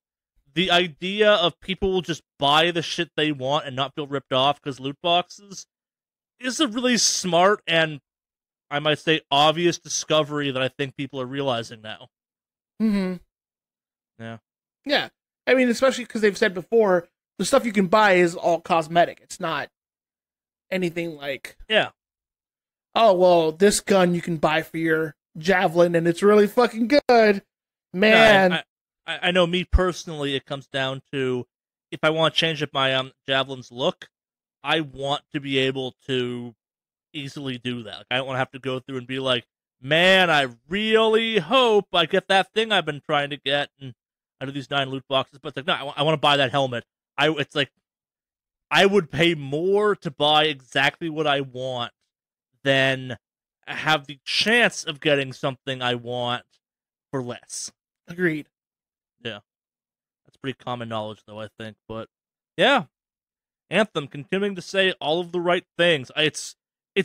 The idea of people will just buy the shit they want and not feel ripped off because loot boxes is a really smart and, I might say, obvious discovery that I think people are realizing now. Mm-hmm. Yeah. Yeah. I mean, especially because they've said before, the stuff you can buy is all cosmetic. It's not anything like, oh, well, this gun you can buy for your javelin and it's really fucking good. Man. No, I know me personally, it comes down to if I want to change up my javelin's look, I want to be able to easily do that. Like, I don't want to have to go through and be like, man, I really hope I get that thing I've been trying to get, and I do these 9 loot boxes. But it's like, no, I want to buy that helmet. It's like I would pay more to buy exactly what I want than have the chance of getting something I want for less. Agreed. Yeah. That's pretty common knowledge, though, I think. But, yeah. Anthem continuing to say all of the right things. It's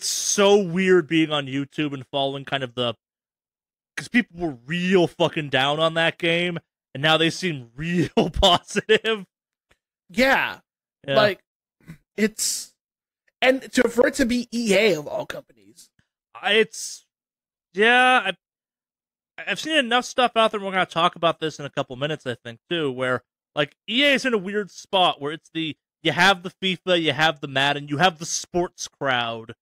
so weird being on YouTube and following kind of because people were real fucking down on that game, and now they seem real positive. Yeah. Like, for it to be EA of all companies. I've seen enough stuff out there, and we're going to talk about this in a couple minutes, I think, too, where, like, EA is in a weird spot where it's you have the FIFA, you have the Madden, you have the sports crowd,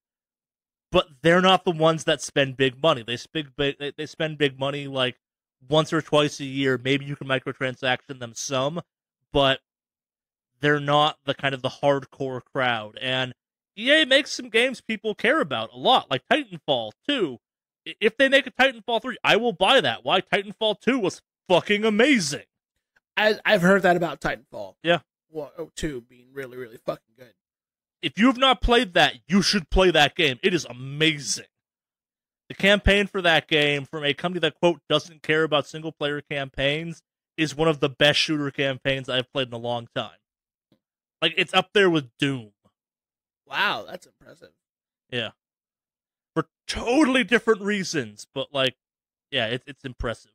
but they're not the ones that spend big money. They spend big money, like, once or twice a year. Maybe you can microtransaction them some, but they're not the kind of the hardcore crowd. And EA makes some games people care about a lot, like Titanfall 2. If they make a Titanfall 3, I will buy that. Why? Titanfall 2 was fucking amazing. I've heard that about Titanfall. Yeah. 2 being really, really fucking good. If you have not played that, you should play that game. It is amazing. The campaign for that game, from a company that, quote, doesn't care about single-player campaigns, is one of the best shooter campaigns I've played in a long time. Like, it's up there with Doom. Wow, that's impressive. Yeah. For totally different reasons, but, like, yeah, it's impressive.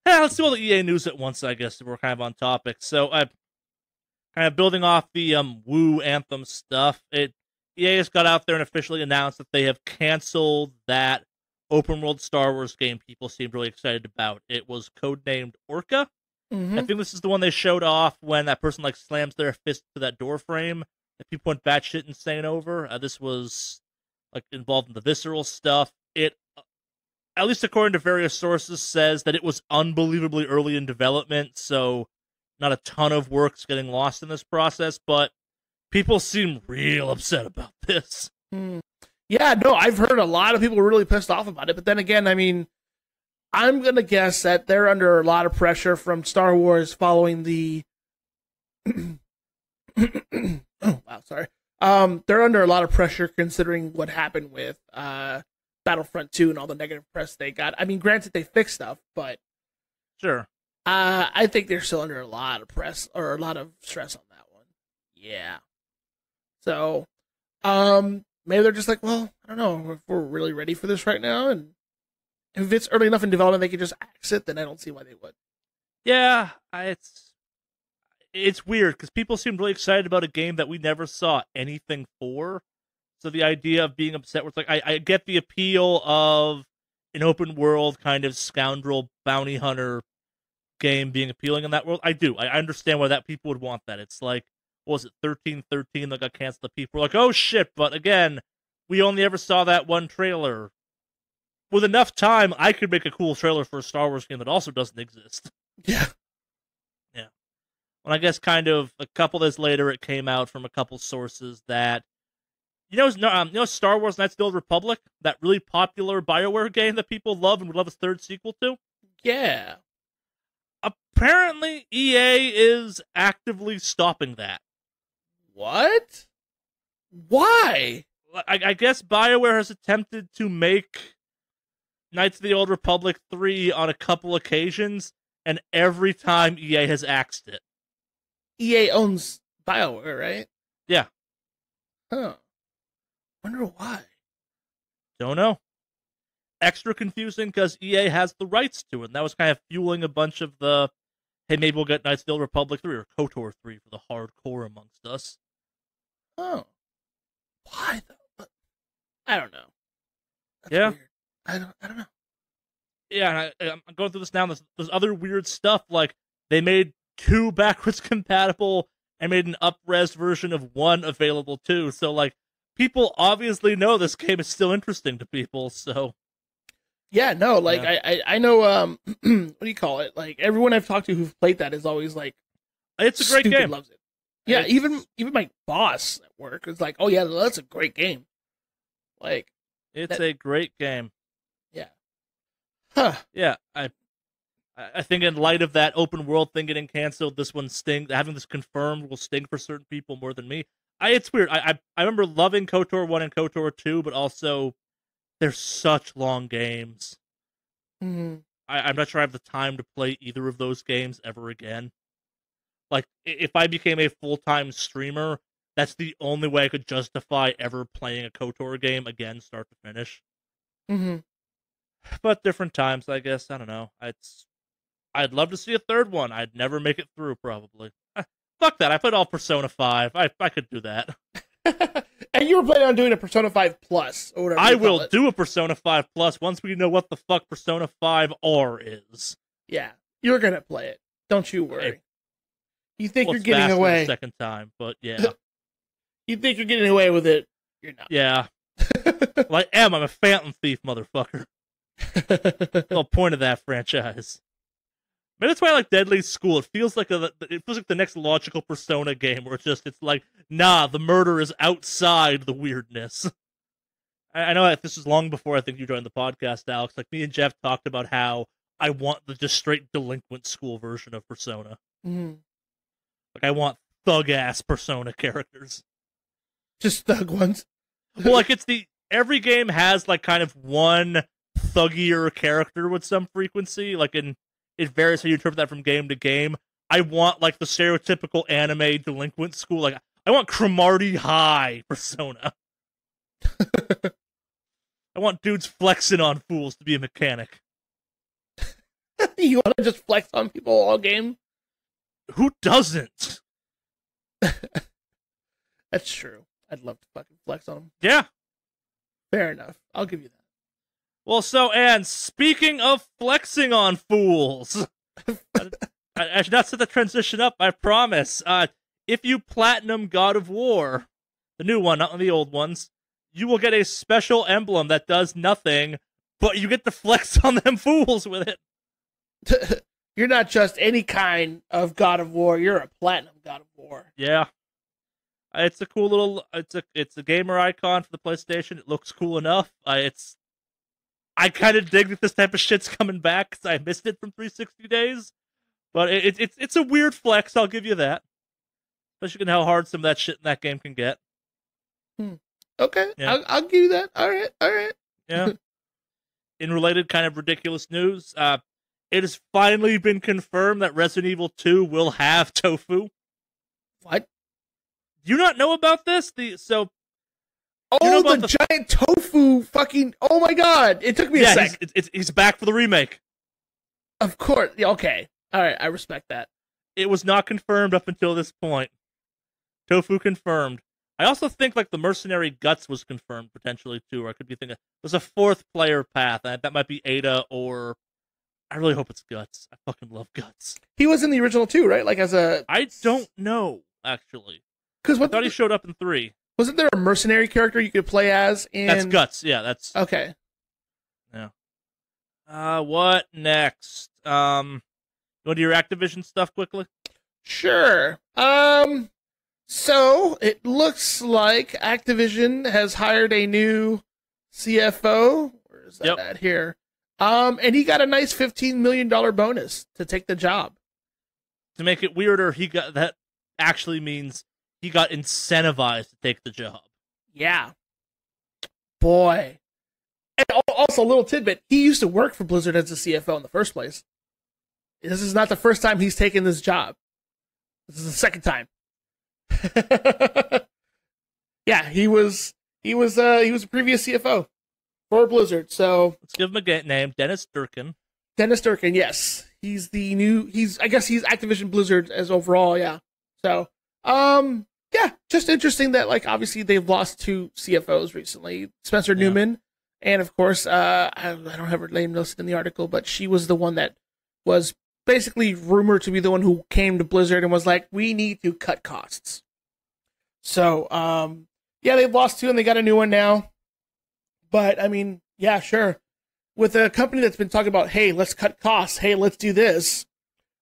Yeah, let's do all the EA news at once, I guess, if we're kind of on topic. So, kind of building off the Woo Anthem stuff, EA has got out there and officially announced that they have canceled that open-world Star Wars game people seemed really excited about. It was codenamed Orca. Mm-hmm. I think this is the one they showed off when that person, like, slams their fist to that door frame that people went batshit insane over. This was, like, involved in the visceral stuff. It, at least according to various sources, says that it was unbelievably early in development, so not a ton of work's getting lost in this process, but people seem real upset about this. Yeah, no, I've heard a lot of people really pissed off about it, but then again, I mean, I'm going to guess that they're under a lot of pressure from Star Wars following the... oh, wow, sorry. They're under a lot of pressure considering what happened with Battlefront 2 and all the negative press they got. I mean, granted, they fixed stuff, but... Sure. I think they're still under a lot of press, or a lot of stress on that one. Yeah. So, maybe they're just like, well, I don't know if we're really ready for this right now, and if it's early enough in development they can just axe it, then I don't see why they would. Yeah, it's weird, because people seem really excited about a game that we never saw anything for. So the idea of being upset, where it's like, I get the appeal of an open world kind of scoundrel bounty hunter game being appealing in that world. I do. I understand why that people would want that. It's like, what was it, 1313 that got canceled? The people were like, oh shit, but again, we only ever saw that one trailer. With enough time, I could make a cool trailer for a Star Wars game that also doesn't exist. Yeah. Yeah. Well, I guess kind of a couple days later, it came out from a couple sources that Star Wars: Knights of the Old Republic, that really popular BioWare game that people love and would love a third sequel to. Yeah. Apparently, EA is actively stopping that. What? Why? I guess BioWare has attempted to make Knights of the Old Republic 3 on a couple occasions, and every time EA has axed it. EA owns BioWare, right? Yeah. Huh. Wonder why. Don't know. Extra confusing because EA has the rights to it, and that was kind of fueling a bunch of the, hey, maybe we'll get Knights of the Old Republic 3 or KOTOR 3 for the hardcore amongst us. Oh. Why though? I don't know. That's yeah. Weird. I don't know. Yeah, and I'm going through this now. There's other weird stuff, like they made 2 backwards compatible and made an up-res version of 1 available too. So, like, people obviously know this game is still interesting to people, so. Yeah, no, like, yeah. I know, what do you call it? Like, everyone I've talked to who've played that is always like, it's a great game. Loves it. Yeah, even my boss at work is like, oh yeah, that's a great game. Like, it's a great game. Yeah. Huh. Yeah, I think in light of that open world thing getting canceled, this one having this confirmed will sting for certain people more than me. It's weird. I remember loving KOTOR 1 and KOTOR 2, but also they're such long games. Mm-hmm. I'm not sure I have the time to play either of those games ever again. Like, if I became a full-time streamer, that's the only way I could justify ever playing a KOTOR game again, start to finish. Mm-hmm. But different times, I guess. I don't know. I'd love to see a third one. I'd never make it through, probably. Fuck that. I played all Persona 5. I could do that. And you were planning on doing a Persona 5 Plus, or whatever I will do a Persona 5 Plus once we know what the fuck Persona 5 R is. Yeah, you're gonna play it. Don't you worry. You think you're getting away the second time, but yeah. You think you're getting away with it? You're not. Yeah. Well, I am. I'm a Phantom Thief, motherfucker. The whole point of that franchise. Maybe that's why I like Deadly School. It feels like the next logical Persona game where it's like, nah, the murder is outside the weirdness. I know that this was long before I think you joined the podcast, Alex. Like, me and Jeff talked about how I want the just straight delinquent school version of Persona. Mm-hmm. Like, I want thug-ass Persona characters. Just thug ones? Well, like, every game has, like, kind of one thuggier character with some frequency. Like, it varies how you interpret that from game to game. I want, like, the stereotypical anime delinquent school. Like, I want Cromartie High Persona. I want dudes flexing on fools to be a mechanic. You want to just flex on people all game? Who doesn't? That's true. I'd love to fucking flex on them. Yeah. Fair enough. I'll give you that. Well, so, and speaking of flexing on fools, I should not set the transition up, I promise. If you platinum God of War, the new one, not the old ones, you will get a special emblem that does nothing, but you get to flex on them fools with it. You're not just any kind of God of War, you're a platinum God of War. Yeah. It's a cool little, it's a gamer icon for the PlayStation. It looks cool enough. I kind of dig that this type of shit's coming back because I missed it from 360 days. But it's a weird flex, I'll give you that. Especially given how hard some of that shit in that game can get. Okay, yeah. I'll give you that. All right. Yeah. In related kind of ridiculous news, it has finally been confirmed that Resident Evil 2 will have tofu. What? Do you not know about this? Oh, the giant tofu fucking... Oh my god! It took me a sec. He's back for the remake. Of course. Okay. Alright, I respect that. It was not confirmed up until this point. Tofu confirmed. I also think, like, the Mercenary Guts was confirmed, potentially, too, or I could be thinking... There's a 4th player path, and that might be Ada, or... I really hope it's Guts. I fucking love Guts. He was in the original, too, right? Like, as a... I don't know, actually. I thought he showed up in 3. Wasn't there a mercenary character you could play as in... That's Guts, yeah, that's... Okay. Yeah. What next? You want to do your Activision stuff quickly? Sure. So it looks like Activision has hired a new CFO. Where is that at here? And he got a nice $15 million bonus to take the job. To make it weirder, that actually means he got incentivized to take the job. Yeah. Boy. And also, a little tidbit, he used to work for Blizzard as a CFO in the first place. This is not the first time he's taken this job. This is the second time. Yeah, he was a previous CFO for Blizzard. So let's give him a name, Dennis Durkin. Dennis Durkin, yes, he's I guess he's Activision Blizzard as overall, yeah. So, yeah, just interesting that like obviously they've lost two CFOs recently, Spencer Newman, and of course, I don't have her name listed in the article, but she was the one that was basically rumored to be the one who came to Blizzard and was like, we need to cut costs. So, yeah, they've lost two and they got a new one now. But, I mean, yeah, sure. With a company that's been talking about, hey, let's cut costs. Hey, let's do this.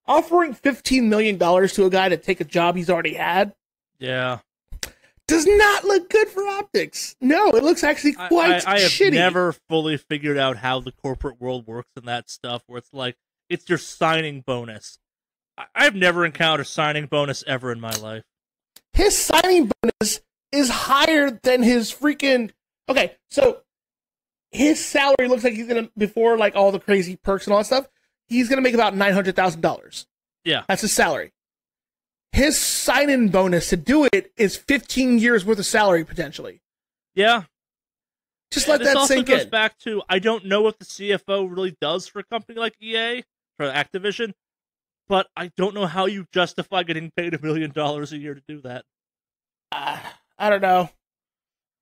Offering $15 million to a guy to take a job he's already had. Yeah. Does not look good for optics. No, it looks actually quite I have shitty. Never fully figured out how the corporate world works in that stuff where it's like, it's your signing bonus. I've never encountered a signing bonus ever in my life. His signing bonus is higher than his freaking... Okay, so his salary looks like he's going to, before like all the crazy perks and all that stuff, he's going to make about $900,000. Yeah. That's his salary. His sign-in bonus to do it is 15 years worth of salary, potentially. Yeah. Just let that sink in. This also goes back to, I don't know what the CFO really does for a company like EA, for Activision, but I don't know how you justify getting paid $1 million a year to do that. I don't know.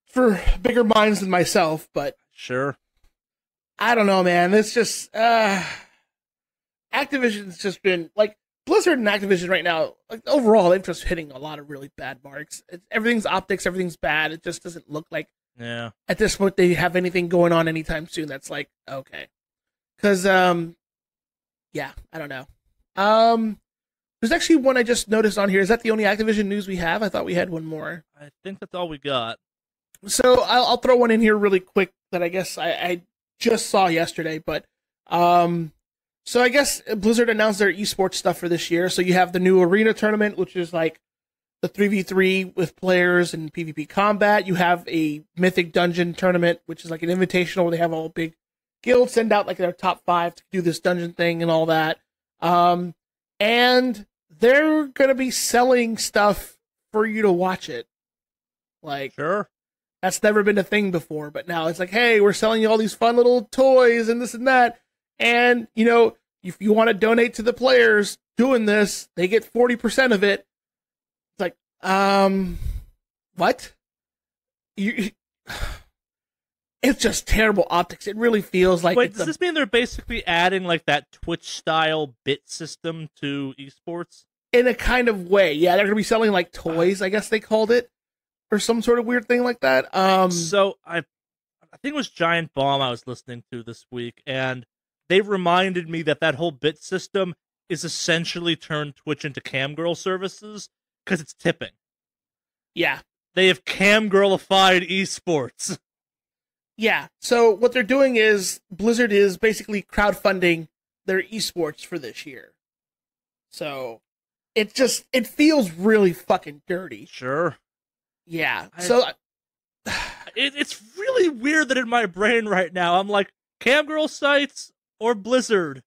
For bigger minds than myself, but... Sure. I don't know, man. It's just... Activision's just been... Like, Blizzard and Activision right now, like overall, they've just hitting a lot of really bad marks. Everything's optics, everything's bad. It just doesn't look like... Yeah. At this point, they have anything going on anytime soon that's like, okay. Because, yeah, I don't know. There's actually one I just noticed on here. Is that the only Activision news we have? I thought we had one more. I think that's all we got. So I'll throw one in here really quick that I guess I just saw yesterday. But so I guess Blizzard announced their esports stuff for this year. So you have the new arena tournament, which is like the 3v3 with players and PvP combat. You have a Mythic Dungeon tournament, which is like an invitational where they have all big guilds send out like their top 5 to do this dungeon thing and all that. And they're going to be selling stuff for you to watch it. Like, sure. That's never been a thing before, but now it's like, hey, we're selling you all these fun little toys and this and that. And, you know, if you want to donate to the players doing this, they get 40% of it. It's like, what? It's just terrible optics. It really feels like... Wait, does this mean they're basically adding like that Twitch-style bit system to esports? In a kind of way, yeah. They're going to be selling like toys, I guess they called it, or some sort of weird thing like that. So I think it was Giant Bomb I was listening to this week, and they reminded me that whole bit system is essentially turned Twitch into camgirl services because it's tipping. Yeah. They have camgirlified esports. Yeah, so what they're doing is Blizzard is basically crowdfunding their esports for this year. So it feels really fucking dirty. Sure. Yeah. It's really weird that in my brain right now I'm like, camgirl sites or Blizzard?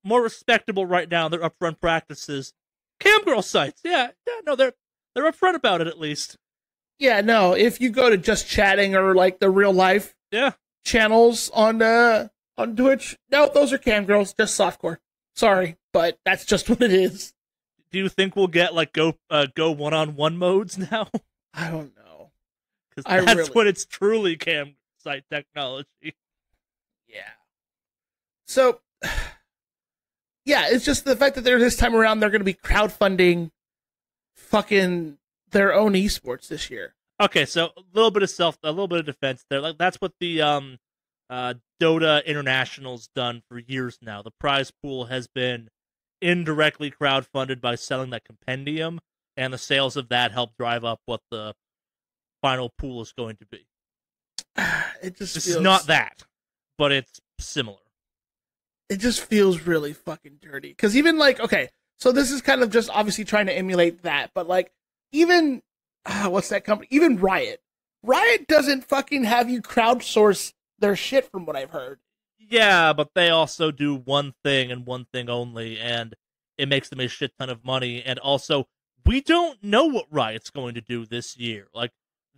More respectable right now in their upfront practices. Camgirl sites, yeah, no, they're upfront about it at least. Yeah, no, if you go to just chatting or like the real life channels on Twitch, no, those are camgirls, just softcore. Sorry, but that's just what it is. Do you think we'll get like go one-on-one modes now? I don't know. Because that's when it's truly cam site technology. Yeah. So, yeah, it's just the fact that this time around they're going to be crowdfunding fucking their own esports this year. Okay, so a little bit of defense there. Like that's what the Dota International's done for years now. The prize pool has been indirectly crowdfunded by selling that compendium, and the sales of that help drive up what the final pool is going to be. This is not that, but it's similar. It just feels really fucking dirty. Because even like, okay, so this is kind of just obviously trying to emulate that, but like, even, what's that company? Even Riot. Riot doesn't fucking have you crowdsource their shit from what I've heard. Yeah, but they also do one thing and one thing only, and it makes them a shit ton of money. And also, we don't know what Riot's going to do this year. Like,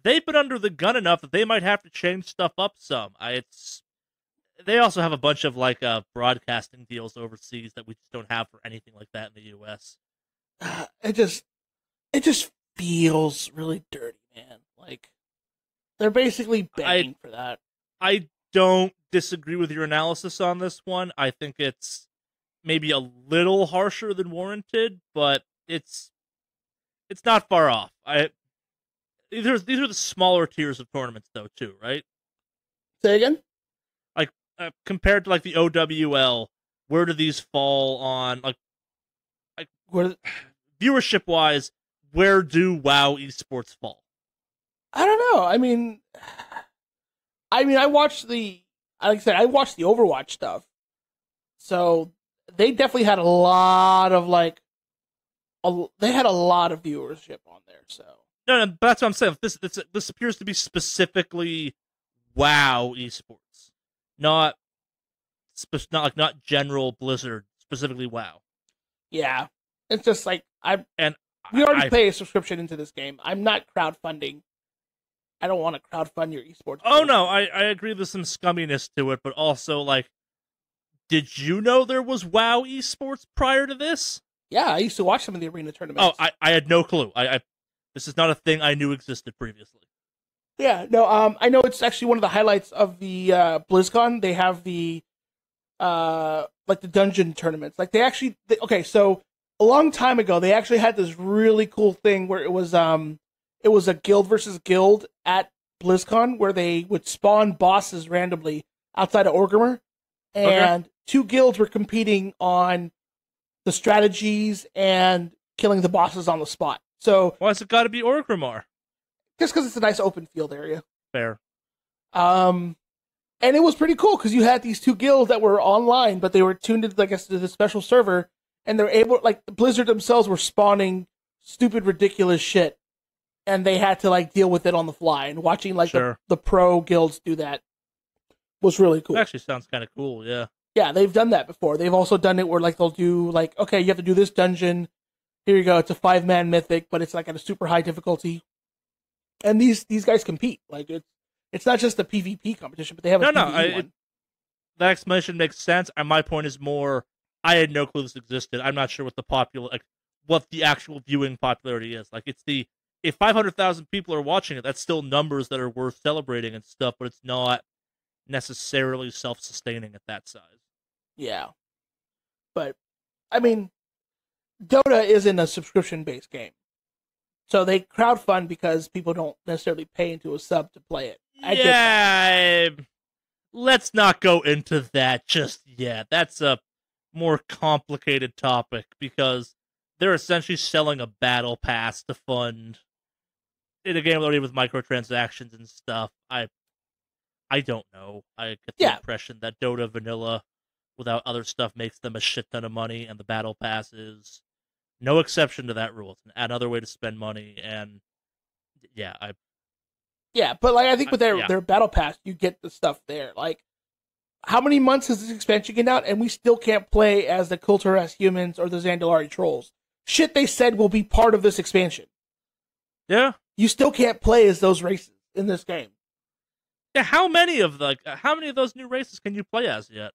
they've been under the gun enough that they might have to change stuff up some. They also have a bunch of like broadcasting deals overseas that we just don't have for anything like that in the U.S. It just feels really dirty, man. Like, they're basically begging for that. I don't disagree with your analysis on this one. I think it's maybe a little harsher than warranted, but it's not far off. These are the smaller tiers of tournaments, though, too, right? Say again? Like, compared to, like, the OWL, where do these fall on, like viewership-wise, where do WoW esports fall? I don't know. I mean, I watched like I said, I watched the Overwatch stuff. So, they definitely had a lot of, like, they had a lot of viewership on there, so. No, but that's what I'm saying. This appears to be specifically WoW esports, not general Blizzard, specifically WoW. Yeah, it's just like we already pay a subscription into this game. I'm not crowdfunding. I don't want to crowdfund your esports. Oh no, I agree. There's some scumminess to it, but also like, did you know there was WoW esports prior to this? Yeah, I used to watch some of the arena tournaments. Oh, I had no clue. This is not a thing I knew existed previously. Yeah, no, I know it's actually one of the highlights of the BlizzCon. They have the like the dungeon tournaments. Like okay, so a long time ago they actually had this really cool thing where it was a guild versus guild at BlizzCon where they would spawn bosses randomly outside of Orgrimmar, and two guilds were competing on the strategies and killing the bosses on the spot. So why's it got to be Orgrimmar? Just because it's a nice open field area. Fair. And it was pretty cool because you had these two guilds that were online, but they were tuned into, I guess, to the special server, and they're able, like, Blizzard themselves were spawning stupid, ridiculous shit, and they had to, like, deal with it on the fly. And watching, like, the pro guilds do that was really cool. It actually sounds kind of cool, yeah. Yeah, they've done that before. They've also done it where, like, they'll do, like, okay, you have to do this dungeon. Here you go. It's a 5-man mythic, but it's, like, at a super high difficulty. And these guys compete. Like, it's not just a PvP competition, but they have a PvE one. That explanation makes sense. And my point is more, I had no clue this existed. I'm not sure what the actual viewing popularity is. Like, if 500,000 people are watching it, that's still numbers that are worth celebrating and stuff, but it's not necessarily self-sustaining at that size. Yeah. But, I mean, Dota isn't a subscription-based game. So they crowdfund because people don't necessarily pay into a sub to play it. Let's not go into that just yet. That's a more complicated topic because they're essentially selling a battle pass to fund in a game already with microtransactions and stuff. I don't know. I get the impression that Dota Vanilla without other stuff makes them a shit ton of money, and the battle pass is no exception to that rule. It's another way to spend money, and but like I think with their battle pass, you get the stuff there. Like, how many months has this expansion been out, and we still can't play as the Kulturas humans or the Zandalari trolls? Shit, they said will be part of this expansion. Yeah, you still can't play as those races in this game. Yeah, how many of those new races can you play as yet?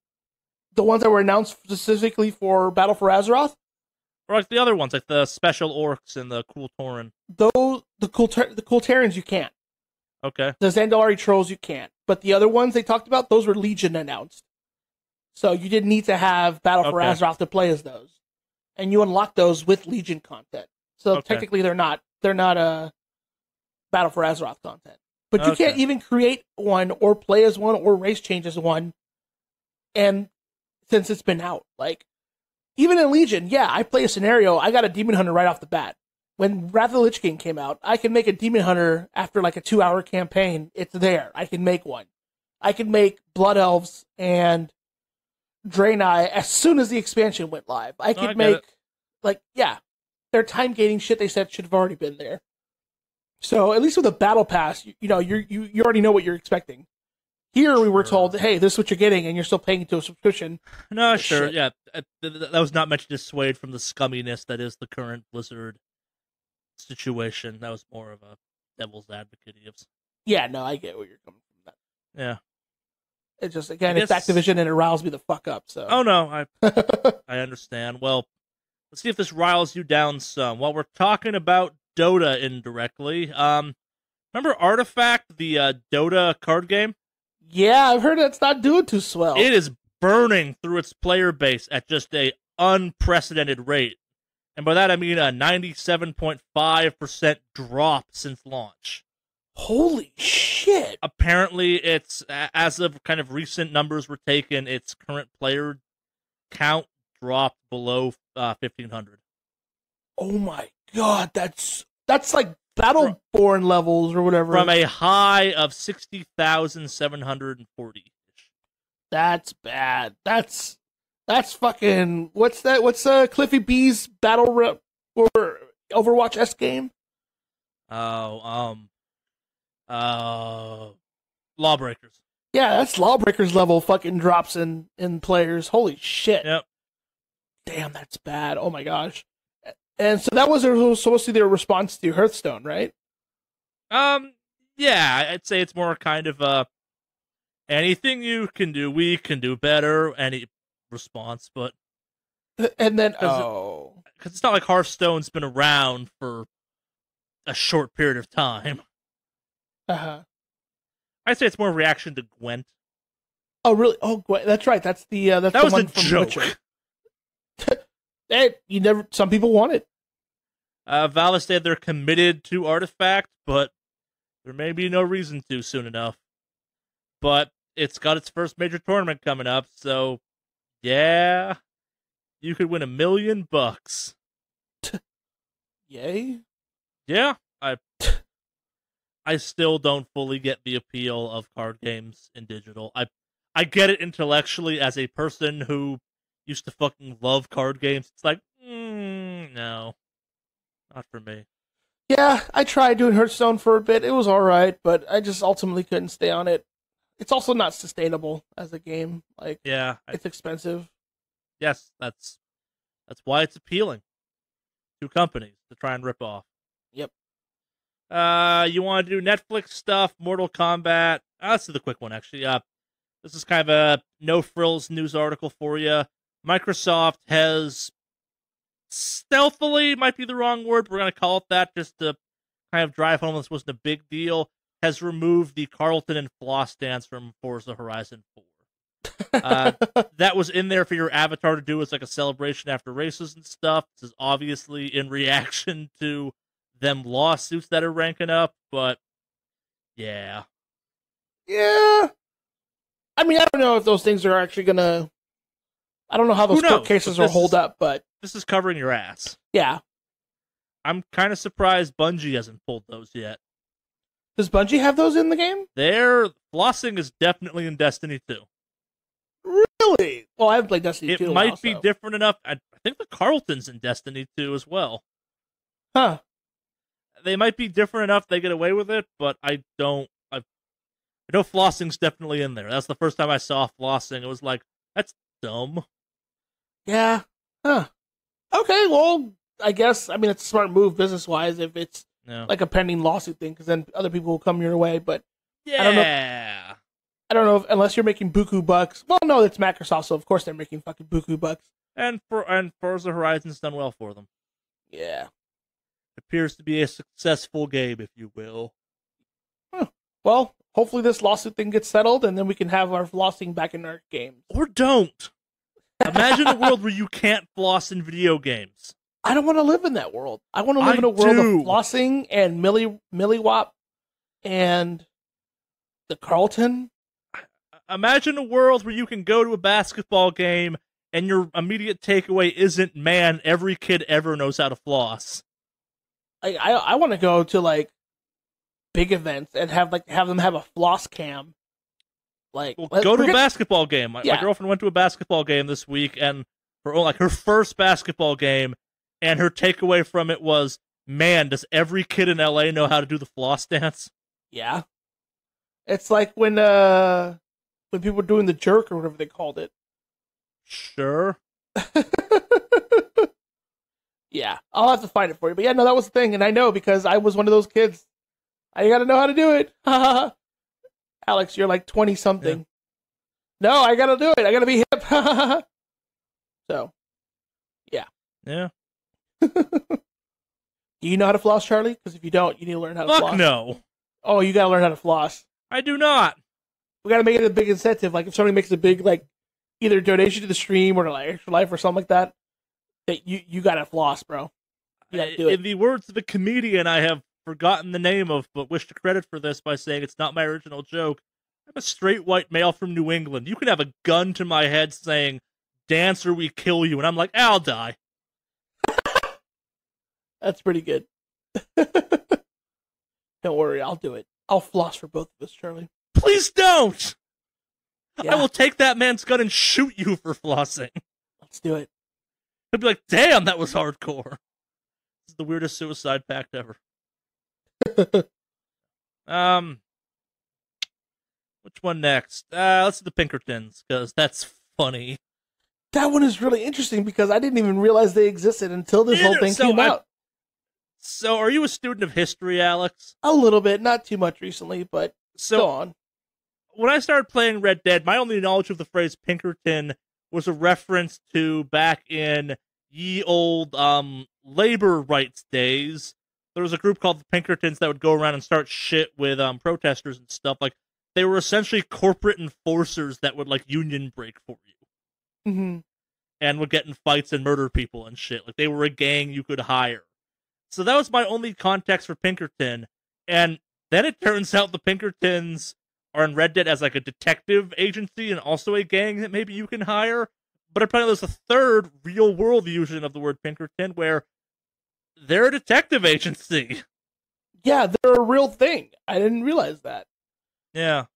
The ones that were announced specifically for Battle for Azeroth? Or like the other ones, like the special orcs and the cool Tauren. The Kultarans you can't. Okay. The Zandalari trolls you can't. But the other ones they talked about, those were Legion announced. So you didn't need to have Battle for Azeroth to play as those. And you unlock those with Legion content. So technically they're not Battle for Azeroth content. But you can't even create one or play as one or race change as one. And since it's been out, like, even in Legion, yeah, I play a scenario. I got a Demon Hunter right off the bat. When Wrath of the Lich King came out, I could make a Demon Hunter after like a 2-hour campaign. It's there. I can make one. I could make Blood Elves and Draenei as soon as the expansion went live. I could make, like, yeah, their time gating shit they said should have already been there. So at least with a battle pass, you already know what you're expecting. Here we were told, hey, this is what you're getting, and you're still paying into a subscription. No, sure, shit. Yeah, that was not meant to dissuade from the scumminess that is the current Blizzard situation. That was more of a devil's advocate. Yeah, no, I get where you're coming from. That. Yeah, it's just again, it's Activision, and it riles me the fuck up. So, oh no, I understand. Well, let's see if this riles you down some. While we're talking about Dota indirectly, remember Artifact, the Dota card game? Yeah, I've heard it's not doing too swell. It is burning through its player base at just a unprecedented rate. And by that I mean a 97.5% drop since launch. Holy shit. Apparently it's, as of kind of recent numbers were taken, its current player count dropped below 1,500. Oh my god, that's like Battleborn levels or whatever. From a high of 60,740. That's bad. That's fucking, what's that? What's Cliffy B's battle rep or Overwatch S game? Lawbreakers. Yeah, that's Lawbreakers level fucking drops in players. Holy shit. Yep. Damn, that's bad. Oh my gosh. And so that was supposed to be their response to Hearthstone, right? Yeah, I'd say it's more kind of anything you can do, we can do better. Any response, but and then because it's not like Hearthstone's been around for a short period of time. I'd say it's more reaction to Gwent. Oh really? Oh, Gwent. That's right. That's the that the was one a from joke. Witcher. Hey, some people want it. Valve said they're committed to Artifact, but there may be no reason to soon enough. But it's got its first major tournament coming up, so yeah, you could win $1 million. Yay! Yeah, I still don't fully get the appeal of card games in digital. I get it intellectually as a person who used to fucking love card games. It's like, no, not for me. Yeah, I tried doing Hearthstone for a bit. It was alright, but I just ultimately couldn't stay on it. It's also not sustainable as a game. Like, yeah, it's expensive. Yes, that's why it's appealing to companies to try and rip off. Yep. You want to do Netflix stuff, Mortal Kombat? Let's do the quick one, actually. This is kind of a no-frills news article for you. Microsoft has stealthily, might be the wrong word, but we're going to call it that just to kind of drive home this wasn't a big deal, has removed the Carlton and Floss dance from Forza Horizon 4. That was in there for your avatar to do as like a celebration after races and stuff. This is obviously in reaction to them lawsuits that are ranking up, but yeah. Yeah. I mean, I don't know if those things are actually going to... I don't know how those court cases will hold up, but... This is covering your ass. Yeah. I'm kind of surprised Bungie hasn't pulled those yet. Does Bungie have those in the game? Their flossing is definitely in Destiny 2. Really? Well, I haven't played Destiny 2 It might be different enough. I think the Carlton's in Destiny 2 as well. Huh. They might be different enough they get away with it, but I know flossing's definitely in there. That's the first time I saw flossing. It was like, that's dumb. Yeah. Huh. Okay, well, I guess, I mean, it's a smart move business-wise if it's like a pending lawsuit thing, because then other people will come your way, but yeah. I don't know if, unless you're making buku bucks. Well, no, it's Microsoft, so of course they're making fucking buku bucks. And Forza Horizon's done well for them. Yeah. It appears to be a successful game, if you will. Huh. Well, hopefully this lawsuit thing gets settled, and then we can have our flossing back in our games. Or don't. Imagine a world where you can't floss in video games. I don't want to live in that world. I want to live in a world of flossing and Milliwop and the Carlton. Imagine a world where you can go to a basketball game and your immediate takeaway isn't, man, every kid ever knows how to floss. I want to go to like big events and have them have a floss cam. Like, well, go to a basketball game. My girlfriend went to a basketball game this week, and her first basketball game, and her takeaway from it was, man, does every kid in LA know how to do the floss dance? Yeah. It's like when people were doing the jerk or whatever they called it. Sure. Yeah, I'll have to find it for you. But yeah, no, that was the thing, and I know because I was one of those kids. I gotta know how to do it. Alex, you're like 20-something. Yeah. No, I gotta do it. I gotta be hip. So, yeah. Yeah. Do you know how to floss, Charlie? Because if you don't, you need to learn how to floss. Fuck no. Oh, you gotta learn how to floss. I do not. We gotta make it a big incentive. Like if somebody makes a big, like, either donation to the stream or to like Extra Life or something like that, that you gotta floss, bro. You gotta do it. In the words of a comedian I have forgotten the name of, but wish to credit for this by saying it's not my original joke. I'm a straight white male from New England. You can have a gun to my head saying, dance or we kill you, and I'm like, I'll die. That's pretty good. Don't worry, I'll do it. I'll floss for both of us, Charlie. Please don't! Yeah. I will take that man's gun and shoot you for flossing. Let's do it. He'll be like, damn, that was hardcore. This is the weirdest suicide pact ever. Which one next? Let's do the Pinkertons, because that's funny. That one is really interesting because I didn't even realize they existed until this whole thing came out. So, are you a student of history, Alex? A little bit, not too much recently, but go on. When I started playing Red Dead, my only knowledge of the phrase Pinkerton was a reference to back in ye old labor rights days. There was a group called the Pinkertons that would go around and start shit with protesters and stuff. Like, they were essentially corporate enforcers that would, like, union break for you. Mm-hmm. And would get in fights and murder people and shit. Like, they were a gang you could hire. So that was my only context for Pinkerton. And then it turns out the Pinkertons are in Red Dead as, like, a detective agency and also a gang that maybe you can hire. But apparently there's a third real-world usage of the word Pinkerton where they're a detective agency. Yeah, they're a real thing. I didn't realize that. Yeah.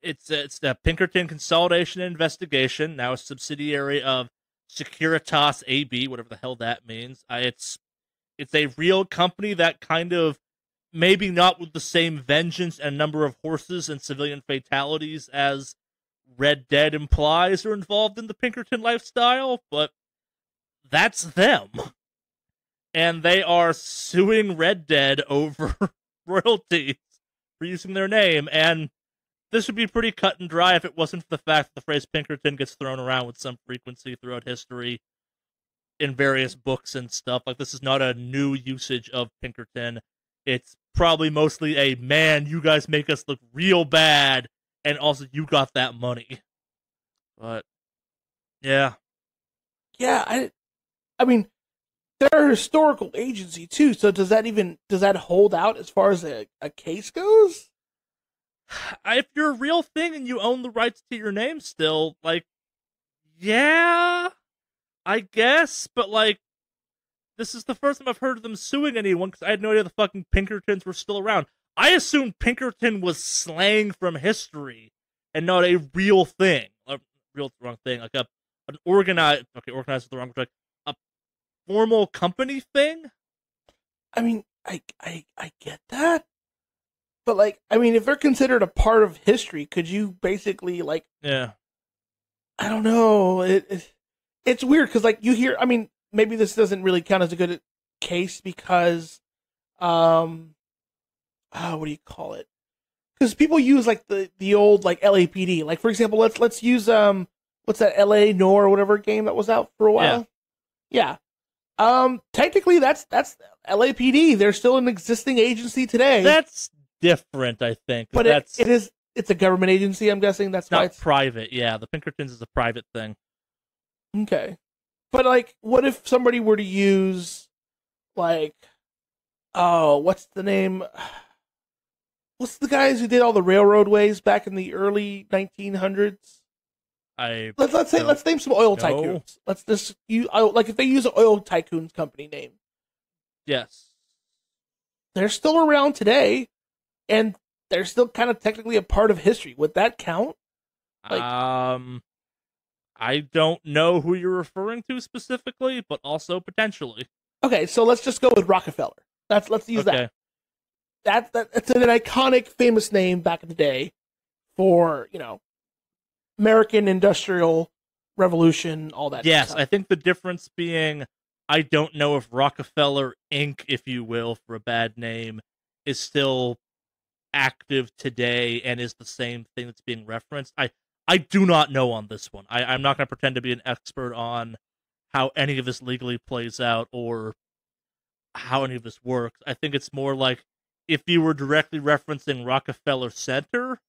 It's the Pinkerton Consolidation and Investigation, now a subsidiary of Securitas AB, whatever the hell that means. It's a real company that kind of, maybe not with the same vengeance and number of horses and civilian fatalities as Red Dead implies are involved in the Pinkerton lifestyle, but that's them. And they are suing Red Dead over royalties for using their name, and this would be pretty cut and dry if it wasn't for the fact that the phrase Pinkerton gets thrown around with some frequency throughout history in various books and stuff. Like, this is not a new usage of Pinkerton. It's probably mostly a, man, you guys make us look real bad, and also you got that money. But, yeah. Yeah, I mean, they're a historical agency, too, so does that hold out as far as a case goes? If you're a real thing and you own the rights to your name still, like, yeah, I guess, but, like, this is the first time I've heard of them suing anyone because I had no idea the fucking Pinkertons were still around. I assumed Pinkerton was slang from history and not a real thing. Wrong thing. Like an organized is the wrong word, like a formal company thing? I mean, I get that. But, like, I mean, if they're considered a part of history, could you basically, like... Yeah. I don't know. It's weird, because, like, you hear... I mean, maybe this doesn't really count as a good case because... what do you call it? Because people use, like, the old, like, LAPD. Like, for example, let's use, what's that, LA Noir or whatever game that was out for a while? Yeah. Technically, that's LAPD. They're still an existing agency today. That's different, I think. But it's a government agency, I'm guessing. That's why it's private. Yeah, the Pinkertons is a private thing. Okay. But, like, what if somebody were to use, like, what's the name? What's the guys who did all the railroadways back in the early 1900s? Let's name some oil know. tycoons. Let's just like if they use an oil tycoons company name. Yes. They're still around today, and they're still kind of technically a part of history. Would that count? I don't know who you're referring to specifically, but also potentially. Okay, so let's just go with Rockefeller. Let's use that. That's an iconic, famous name back in the day for American Industrial Revolution, all that. Yes, stuff. I think the difference being, I don't know if Rockefeller Inc., if you will, for a bad name, is still active today and is the same thing that's being referenced. I do not know on this one. I'm not going to pretend to be an expert on how any of this legally plays out or how any of this works. I think it's more like if you were directly referencing Rockefeller Center,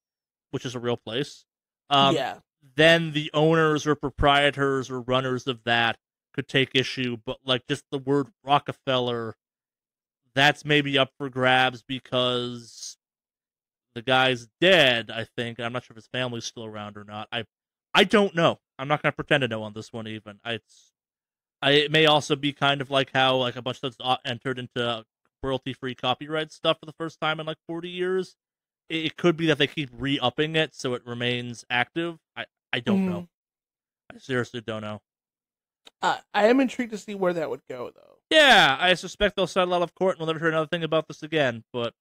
which is a real place, then the owners or proprietors or runners of that could take issue. But like just the word Rockefeller, that's maybe up for grabs because the guy's dead, I think. I'm not sure if his family's still around or not. I don't know. I'm not going to pretend to know on this one even. It may also be kind of like how like a bunch of stuff entered into royalty-free copyright stuff for the first time in like 40 years. It could be that they keep re-upping it so it remains active. I don't know. I seriously don't know. I am intrigued to see where that would go, though. Yeah, I suspect they'll settle out of court and we'll never hear another thing about this again, but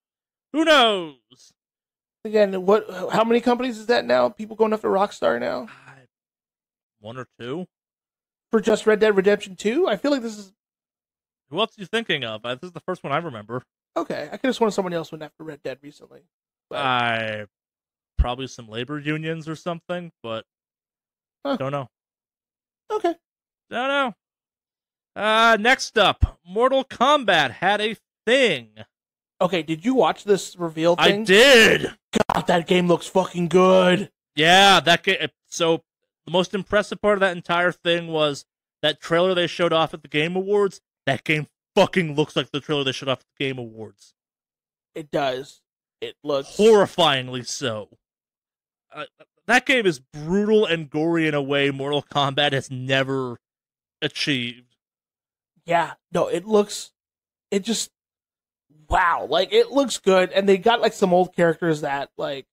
who knows? Again, how many companies is that now? People going after Rockstar now? One or two? For just Red Dead Redemption 2? I feel like this is... Who else are you thinking of? This is the first one I remember. Okay, I could have sworn someone else went after Red Dead recently. But... Probably some labor unions or something, but don't know. Okay. Don't know. Next up, Mortal Kombat had a thing. Okay, did you watch this reveal thing? I did! God, that game looks fucking good! Yeah, that game... So, the most impressive part of that entire thing was that trailer they showed off at the Game Awards. That game fucking looks like the trailer they showed off at the Game Awards. It does. It looks... horrifyingly so. That game is brutal and gory in a way Mortal Kombat has never achieved. Yeah, no, it just, wow, like, it looks good, and they got, like, some old characters that, like,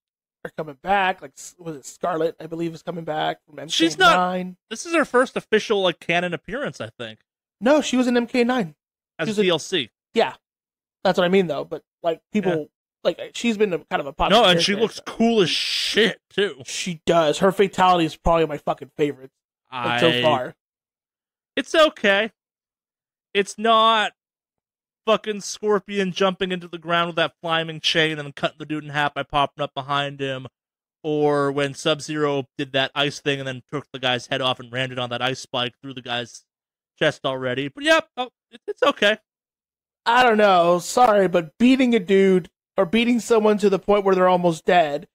are coming back, like, was it Scarlet, I believe, is coming back from MK9. She's not, this is her first official, like, canon appearance, I think. No, she was in MK9. As a DLC. Yeah, that's what I mean, though, but, like, people, like, she's been kind of a popular and she looks cool as shit, too. She does. Her fatality is probably my fucking favorite so far. It's okay. It's not fucking Scorpion jumping into the ground with that flaming chain and then cutting the dude in half by popping up behind him, or when Sub-Zero did that ice thing and then took the guy's head off and rammed it on that ice spike through the guy's chest already. But yeah, it's okay. I don't know. Sorry, but beating a dude or beating someone to the point where they're almost dead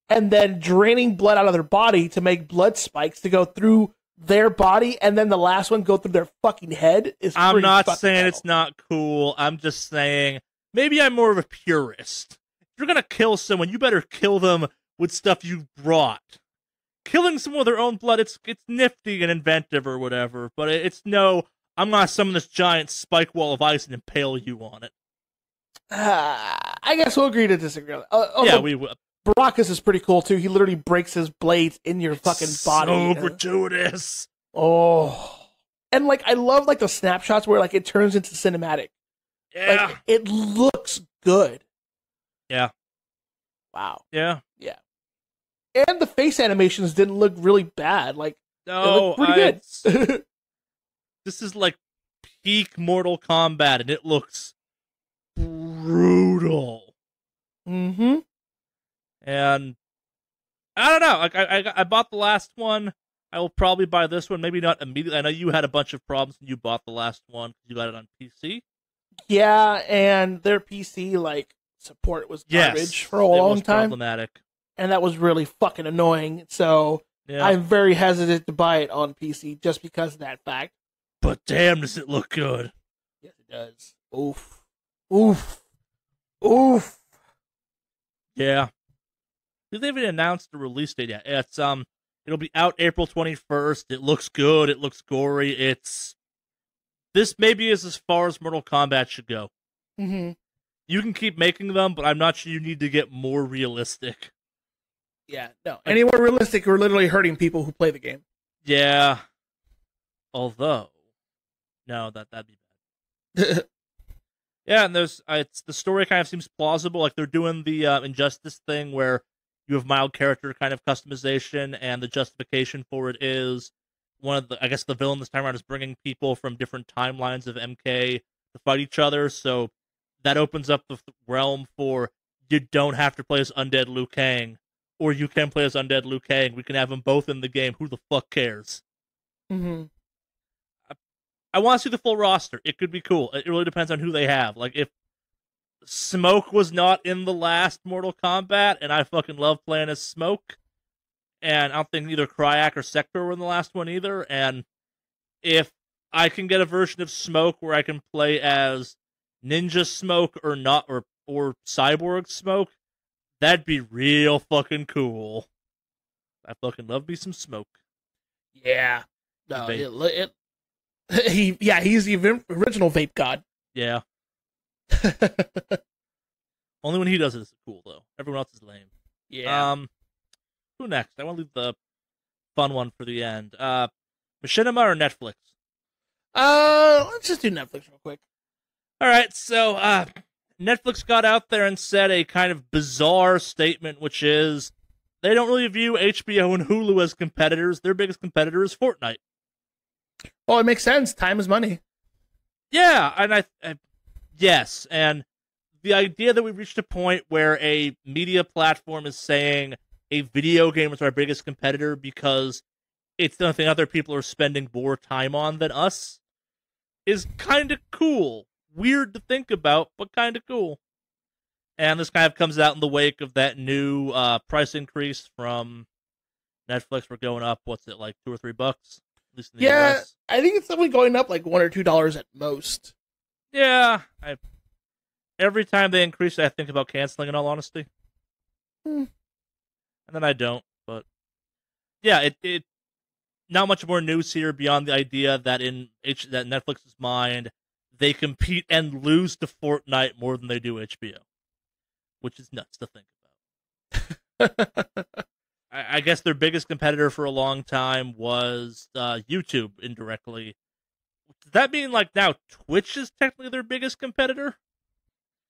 and then draining blood out of their body to make blood spikes to go through their body and then the last one go through their fucking head is I'm not saying metal. It's not cool. I'm just saying maybe I'm more of a purist. If you're going to kill someone, you better kill them with stuff you brought. Killing someone with their own blood, it's nifty and inventive or whatever, but it's no, I'm going to summon this giant spike wall of ice and impale you on it. I guess we'll agree to disagree on that. Yeah, we will. Baracus is pretty cool, too. He literally breaks his blades in your fucking body. So gratuitous. Oh. And, like, I love, like, the snapshots where, like, it turns into cinematic. Yeah. Like, it looks good. Yeah. Wow. Yeah. Yeah. And the face animations didn't look really bad. Like, no, they look pretty good. This is, like, peak Mortal Kombat, and it looks brutal. Mm-hmm. And I don't know. Like I bought the last one. I will probably buy this one. Maybe not immediately. I know you had a bunch of problems when you bought the last one because you got it on PC. Yeah, and their PC like support was garbage for a long time. Problematic. And that was really fucking annoying. So I'm very hesitant to buy it on PC just because of that fact. But damn, does it look good? Yes, it does. Oof. Oof. Oof. Yeah. They haven't announced the release date yet. It's It'll be out April 21st. It looks good. It looks gory. This maybe is as far as Mortal Kombat should go. Mm-hmm. You can keep making them, but I'm not sure you need to get more realistic. Yeah, no. Any more realistic, we're literally hurting people who play the game. Yeah. Although, no, that'd be bad. Yeah, and the story kind of seems plausible. Like they're doing the Injustice thing where you have mild character kind of customization, and the justification for it is the villain this time around is bringing people from different timelines of MK to fight each other. So that opens up the realm for you don't have to play as Undead Liu Kang, or you can play as Undead Liu Kang. We can have them both in the game. Who the fuck cares? Mm-hmm. I want to see the full roster. It could be cool. It really depends on who they have. Like, if Smoke was not in the last Mortal Kombat, and I fucking love playing as Smoke, and I don't think either Cryak or Sector were in the last one either, and if I can get a version of Smoke where I can play as Ninja Smoke or Cyborg Smoke, that'd be real fucking cool. I fucking love me some Smoke. Yeah. No, he's the original vape god. Yeah. Only when he does it is it cool, though. Everyone else is lame. Yeah. Who next? I want to leave the fun one for the end. Machinima or Netflix? Let's just do Netflix real quick. All right, so Netflix got out there and said a kind of bizarre statement, which is they don't really view HBO and Hulu as competitors. Their biggest competitor is Fortnite. Well, it makes sense. Time is money. Yeah, and yes, and the idea that we've reached a point where a media platform is saying a video game is our biggest competitor because it's the only thing other people are spending more time on than us is kind of cool. Weird to think about, but kind of cool. And this kind of comes out in the wake of that new price increase from Netflix. We're going up, what's it, like $2 or $3? At least in the US. I think it's only going up like $1 or $2 at most. Yeah, every time they increase it, I think about canceling, in all honesty. And then I don't, but yeah, it not much more news here beyond the idea that that Netflix's mind, they compete and lose to Fortnite more than they do HBO, which is nuts to think about. I guess their biggest competitor for a long time was YouTube, indirectly. Does that mean, like, now Twitch is technically their biggest competitor?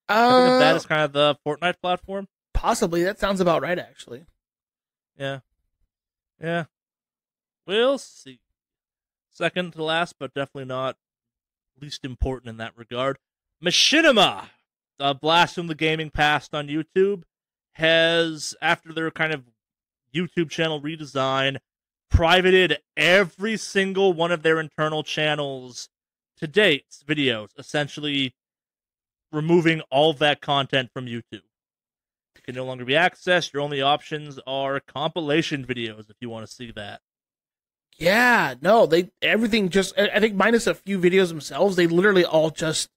I think of that as kind of the Fortnite platform. Possibly. That sounds about right, actually. Yeah. We'll see. Second to last, but definitely not least important in that regard. Machinima, a blast from the gaming past on YouTube, has, after their kind of YouTube channel redesign, privated every single one of their internal channels to date, videos, essentially removing all of that content from YouTube. It can no longer be accessed. Your only options are compilation videos if you want to see that. Yeah, no, everything just, I think minus a few videos themselves, they literally all just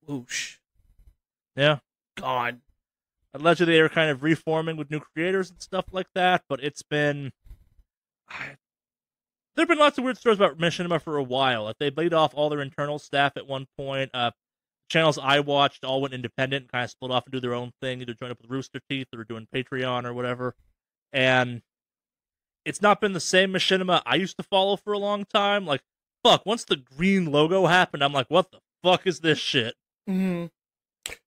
whoosh. Yeah. Gone. Allegedly, they are kind of reforming with new creators and stuff like that, but it's been... There have been lots of weird stories about Machinima for a while. Like, they laid off all their internal staff at one point. Channels I watched all went independent, kind of split off and do their own thing, either join up with Rooster Teeth or doing Patreon or whatever. And it's not been the same Machinima I used to follow for a long time. Like, fuck, once the green logo happened, I'm like, what the fuck is this shit? Mm-hmm.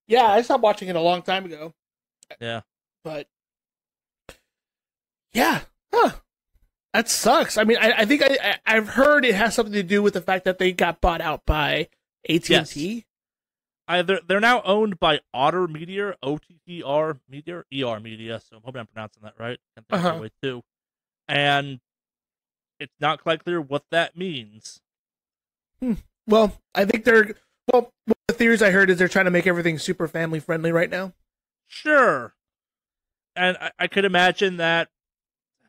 Yeah, I stopped watching it a long time ago. Yeah. But, yeah. Huh. That sucks. I mean, I think I've heard it has something to do with the fact that they got bought out by AT&T. Yes. They're now owned by Otter Media, OTTR Media, ER Media, so I'm hoping I'm pronouncing that right. Can't think of that way too. And it's not quite clear what that means. Well, I think one of the theories I heard is they're trying to make everything super family friendly right now. Sure. And I could imagine that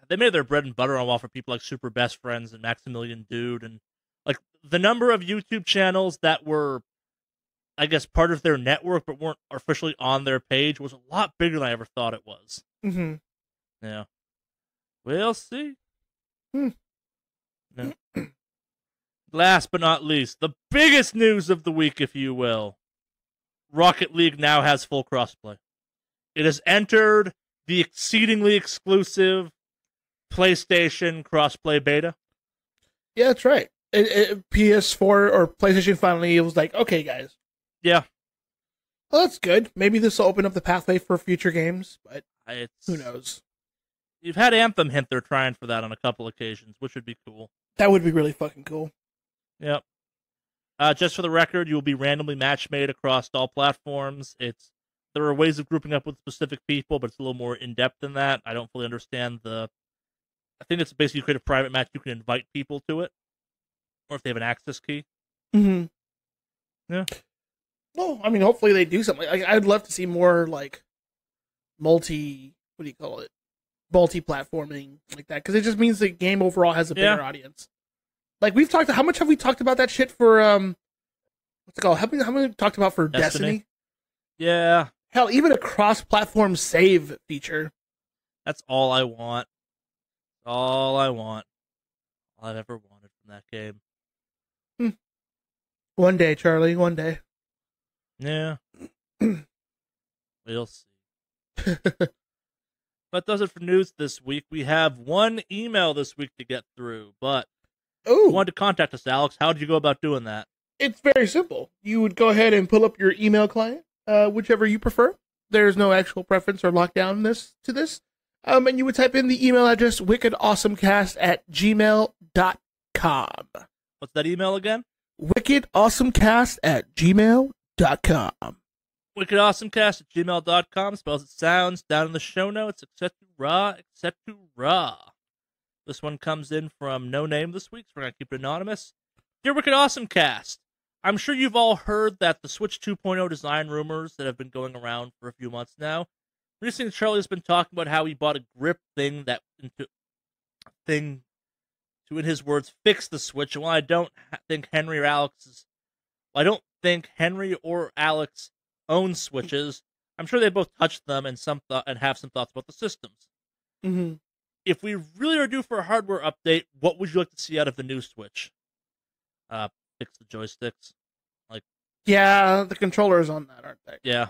they made their bread and butter on for people like Super Best Friends and Maximilian Dude, and like the number of YouTube channels that were, I guess, part of their network but weren't officially on their page was a lot bigger than I ever thought it was. Mm-hmm. Yeah. We'll see. Hmm. No. Last but not least, the biggest news of the week, if you will. Rocket League now has full crossplay. It has entered the exceedingly exclusive PlayStation crossplay beta. Yeah, that's right. PS4 or PlayStation finally was like, okay, guys. Yeah. Well, that's good. Maybe this will open up the pathway for future games, but who knows? You've had Anthem hint they're trying for that on a couple occasions, which would be cool. That would be really fucking cool. Yep. Just for the record, you will be randomly match-made across all platforms. There are ways of grouping up with specific people, but it's a little more in-depth than that. I don't fully understand I think it's basically you create a private match, you can invite people to it, or if they have an access key. Mm-hmm. Yeah. Well, I mean, hopefully they do something. I'd love to see more, like, multi-platforming like that, because it just means the game overall has a bigger audience. Like, how much have we talked about that shit for, what's it called? How many we talked about for Destiny? Yeah. Hell, even a cross-platform save feature. That's all I want. All I've ever wanted from that game. One day, Charlie, one day. Yeah. We'll see. That does it for news this week. We have one email this week to get through, but if you wanted to contact us, Alex, how did you go about doing that? It's very simple. You would go ahead and pull up your email client, whichever you prefer. There's no actual preference or lockdown to this. And you would type in the email address wickedawesomecast@gmail.com. What's that email again? wickedawesomecast@gmail.com. wickedawesomecast@gmail.com. Spells it sounds down in the show notes, etc. This one comes in from no name this week, so we're going to keep it anonymous. Dear Wicked Awesome Cast, I'm sure you've all heard that the Switch 2.0 design rumors that have been going around for a few months now. Recently, Charlie's been talking about how he bought a grip thing to, in his words, fix the Switch. And while I don't think Henry or Alex own Switches, I'm sure they both touched them and have some thoughts about the systems. Mm-hmm. If we really are due for a hardware update, what would you like to see out of the new Switch? Fix the joysticks. Yeah, the controllers on that, aren't they? Yeah.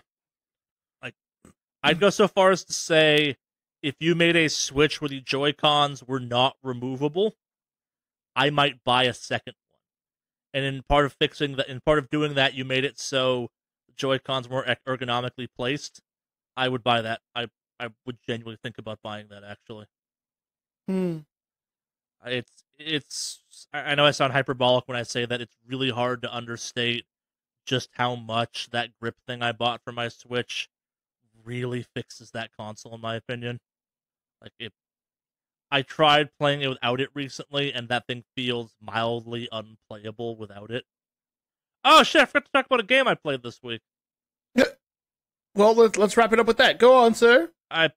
I'd go so far as to say, if you made a Switch where the Joy-Cons were not removable, I might buy a second one. And in part of doing that, you made it so the Joy-Cons were more ergonomically placed. I would buy that. I would genuinely think about buying that, actually. I know I sound hyperbolic when I say that it's really hard to understate just how much that grip thing I bought for my Switch really fixes that console, in my opinion. I tried playing it without it recently, and that thing feels mildly unplayable without it. Oh shit, I forgot to talk about a game I played this week. Well, let's wrap it up with that. Go on, sir. I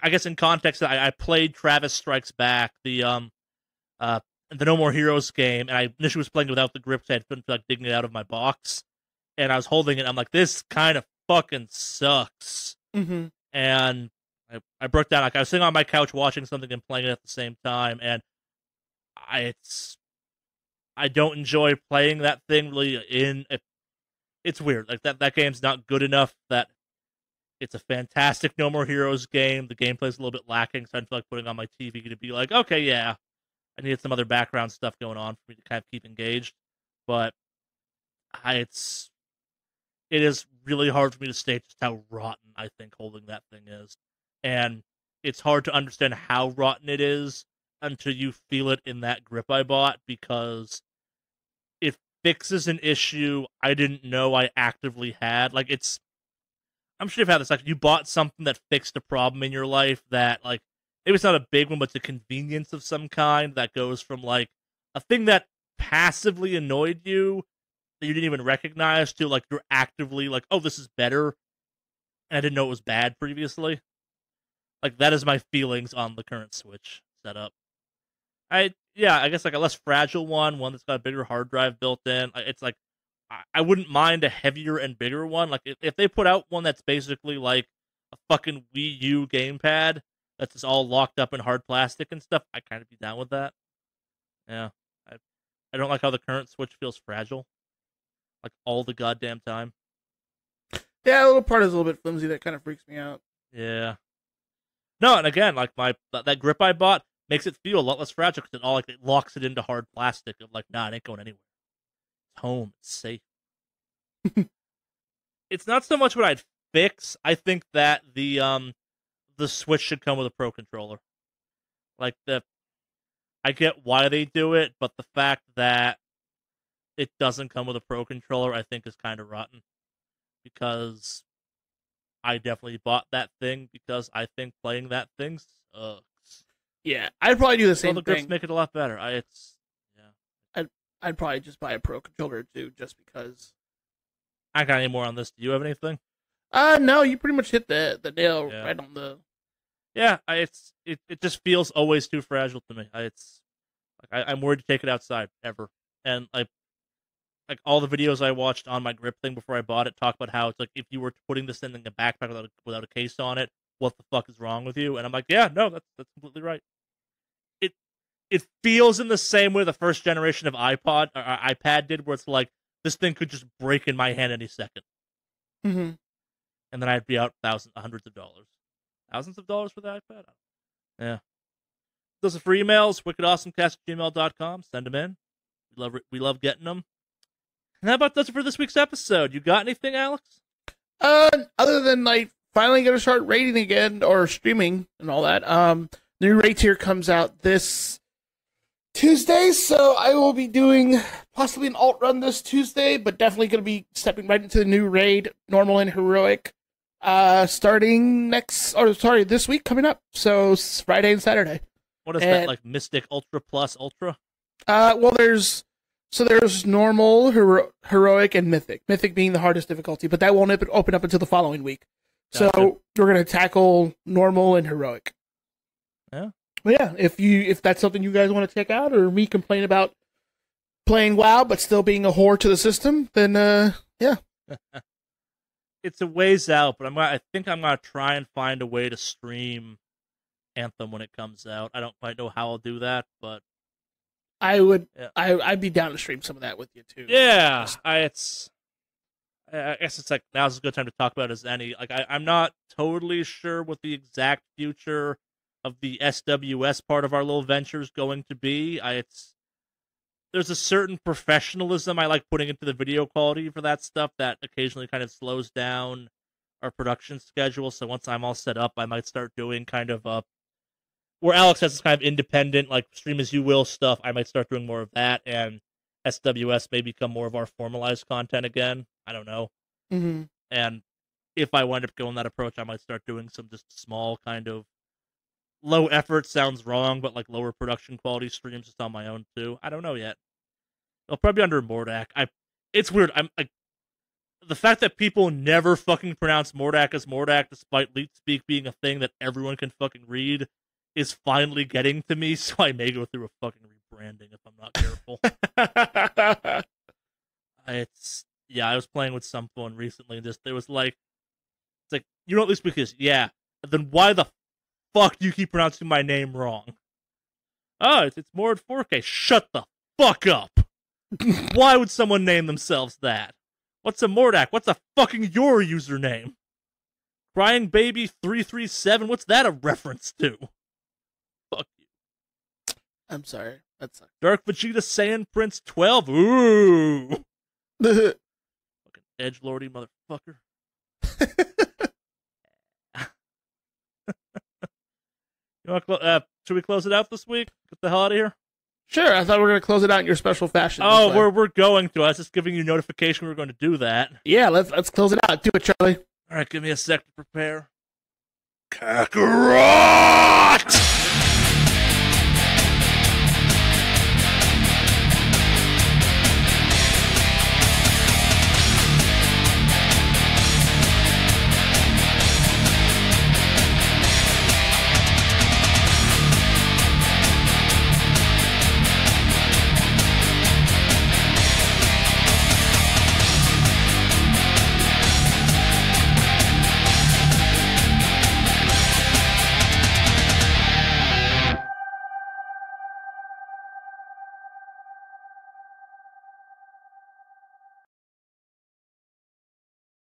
guess in context, I played Travis Strikes Back, the No More Heroes game, and I initially was playing it without the grip, so I couldn't feel like digging it out of my box. And I was holding it, and I'm like, this kind of fucking sucks. Mm-hmm. And I broke down. I was sitting on my couch watching something and playing it at the same time, and I don't enjoy playing that thing really. It's weird. That game's not good enough. That it's a fantastic No More Heroes game. The gameplay's a little bit lacking, so I feel like putting on my TV to be like, okay, yeah, I needed some other background stuff going on for me to kind of keep engaged. But it is really hard for me to state just how rotten I think holding that thing is. And it's hard to understand how rotten it is until you feel it in that grip I bought, because it fixes an issue I didn't know I actively had. I'm sure you've had this, you bought something that fixed a problem in your life that, maybe it's not a big one, but it's a convenience of some kind that goes from, a thing that passively annoyed you that you didn't even recognize to, you're actively oh, this is better, and I didn't know it was bad previously. That is my feelings on the current Switch setup. I guess a less fragile one that's got a bigger hard drive built in. I wouldn't mind a heavier and bigger one. If they put out one that's basically a fucking Wii U gamepad, that's just all locked up in hard plastic and stuff, I'd kind of be down with that. Yeah. I don't like how the current Switch feels fragile. Like, all the goddamn time. Yeah, a little part is a little bit flimsy. That kind of freaks me out. Yeah. No, and again, like, that grip I bought makes it feel a lot less fragile because it locks it into hard plastic of like, nah, it ain't going anywhere. It's home. It's safe. It's not so much what I'd fix. I think that the Switch should come with a Pro controller. Like, I get why they do it, but the fact that it doesn't come with a Pro controller, I think, is kind of rotten. Because I definitely bought that thing because I think playing that thing sucks. Yeah, I'd probably do the same the grips thing. make it a lot better. I'd probably just buy a Pro controller too, just because. I got any more on this? Do you have anything? No, you pretty much hit the nail right on the. Yeah, it just feels always too fragile to me. I'm worried to take it outside ever, and like all the videos I watched on my grip thing before I bought it talk about how it's like if you were putting this thing in a backpack without a case on it, what the fuck is wrong with you? And I'm like, yeah, no, that's completely right. It feels in the same way the first generation of iPad did, where it's like this thing could just break in my hand any second, mm-hmm. and then I'd be out hundreds of dollars for the iPad. Yeah. Those are for emails. wickedawesomecast@gmail.com. Send them in. We love getting them. And that about does it for this week's episode. You got anything, Alex? Other than like finally gonna start rating again or streaming and all that. New raid tier comes out this Tuesday, so I will be doing possibly an alt run this Tuesday, but definitely gonna be stepping right into the new raid, normal and heroic, starting this week coming up. So Friday and Saturday. What is that, like Mystic Ultra Plus Ultra? Well, there's normal, heroic, and mythic. Mythic being the hardest difficulty, but that won't open up until the following week. Gotcha. So we're gonna tackle normal and heroic. Yeah. But yeah, if that's something you guys want to check out, or me complain about playing WoW but still being a whore to the system, then yeah. It's a ways out, but I think I'm gonna try and find a way to stream Anthem when it comes out. I don't quite know how I'll do that, but I'd be down to stream some of that with you too. Yeah, I guess it's like now's as good time to talk about it as any. Like I'm not totally sure what the exact future of the SWS part of our little venture is going to be. There's a certain professionalism I like putting into the video quality for that stuff that occasionally kind of slows down our production schedule. So once I'm all set up, I might start doing kind of where Alex has this kind of independent, like, stream as you will stuff. I might start doing more of that, and SWS may become more of our formalized content again. I don't know. Mm-hmm. And if I wind up going that approach, I might start doing some just small kind of low effort, sounds wrong, but like lower production quality streams just on my own too. I don't know yet. It'll probably be under Mordak. It's weird. I'm like, the fact that people never fucking pronounce Mordak as Mordak, despite leet speak being a thing that everyone can fucking read, is finally getting to me, so I may go through a fucking rebranding if I'm not careful. I was playing with someone recently, and there was like, it's like, you know what leet speak is? Yeah. And then why the fuck do you keep pronouncing my name wrong? Oh, it's more at 4K. Shut the fuck up. Why would someone name themselves that? What's a Mordak? What's a fucking your username? Crying Baby 337? What's that a reference to? Fuck you. I'm sorry. That sucks. Dark Vegeta Saiyan Prince 12? Ooh. Fucking edgelordy motherfucker. Should we close it out this week? Get the hell out of here? Sure, I thought we were going to close it out in your special fashion. Oh, we're going to. I was just giving you notification we were going to do that. Yeah, let's close it out. Do it, Charlie. All right, give me a sec to prepare. Kakarot!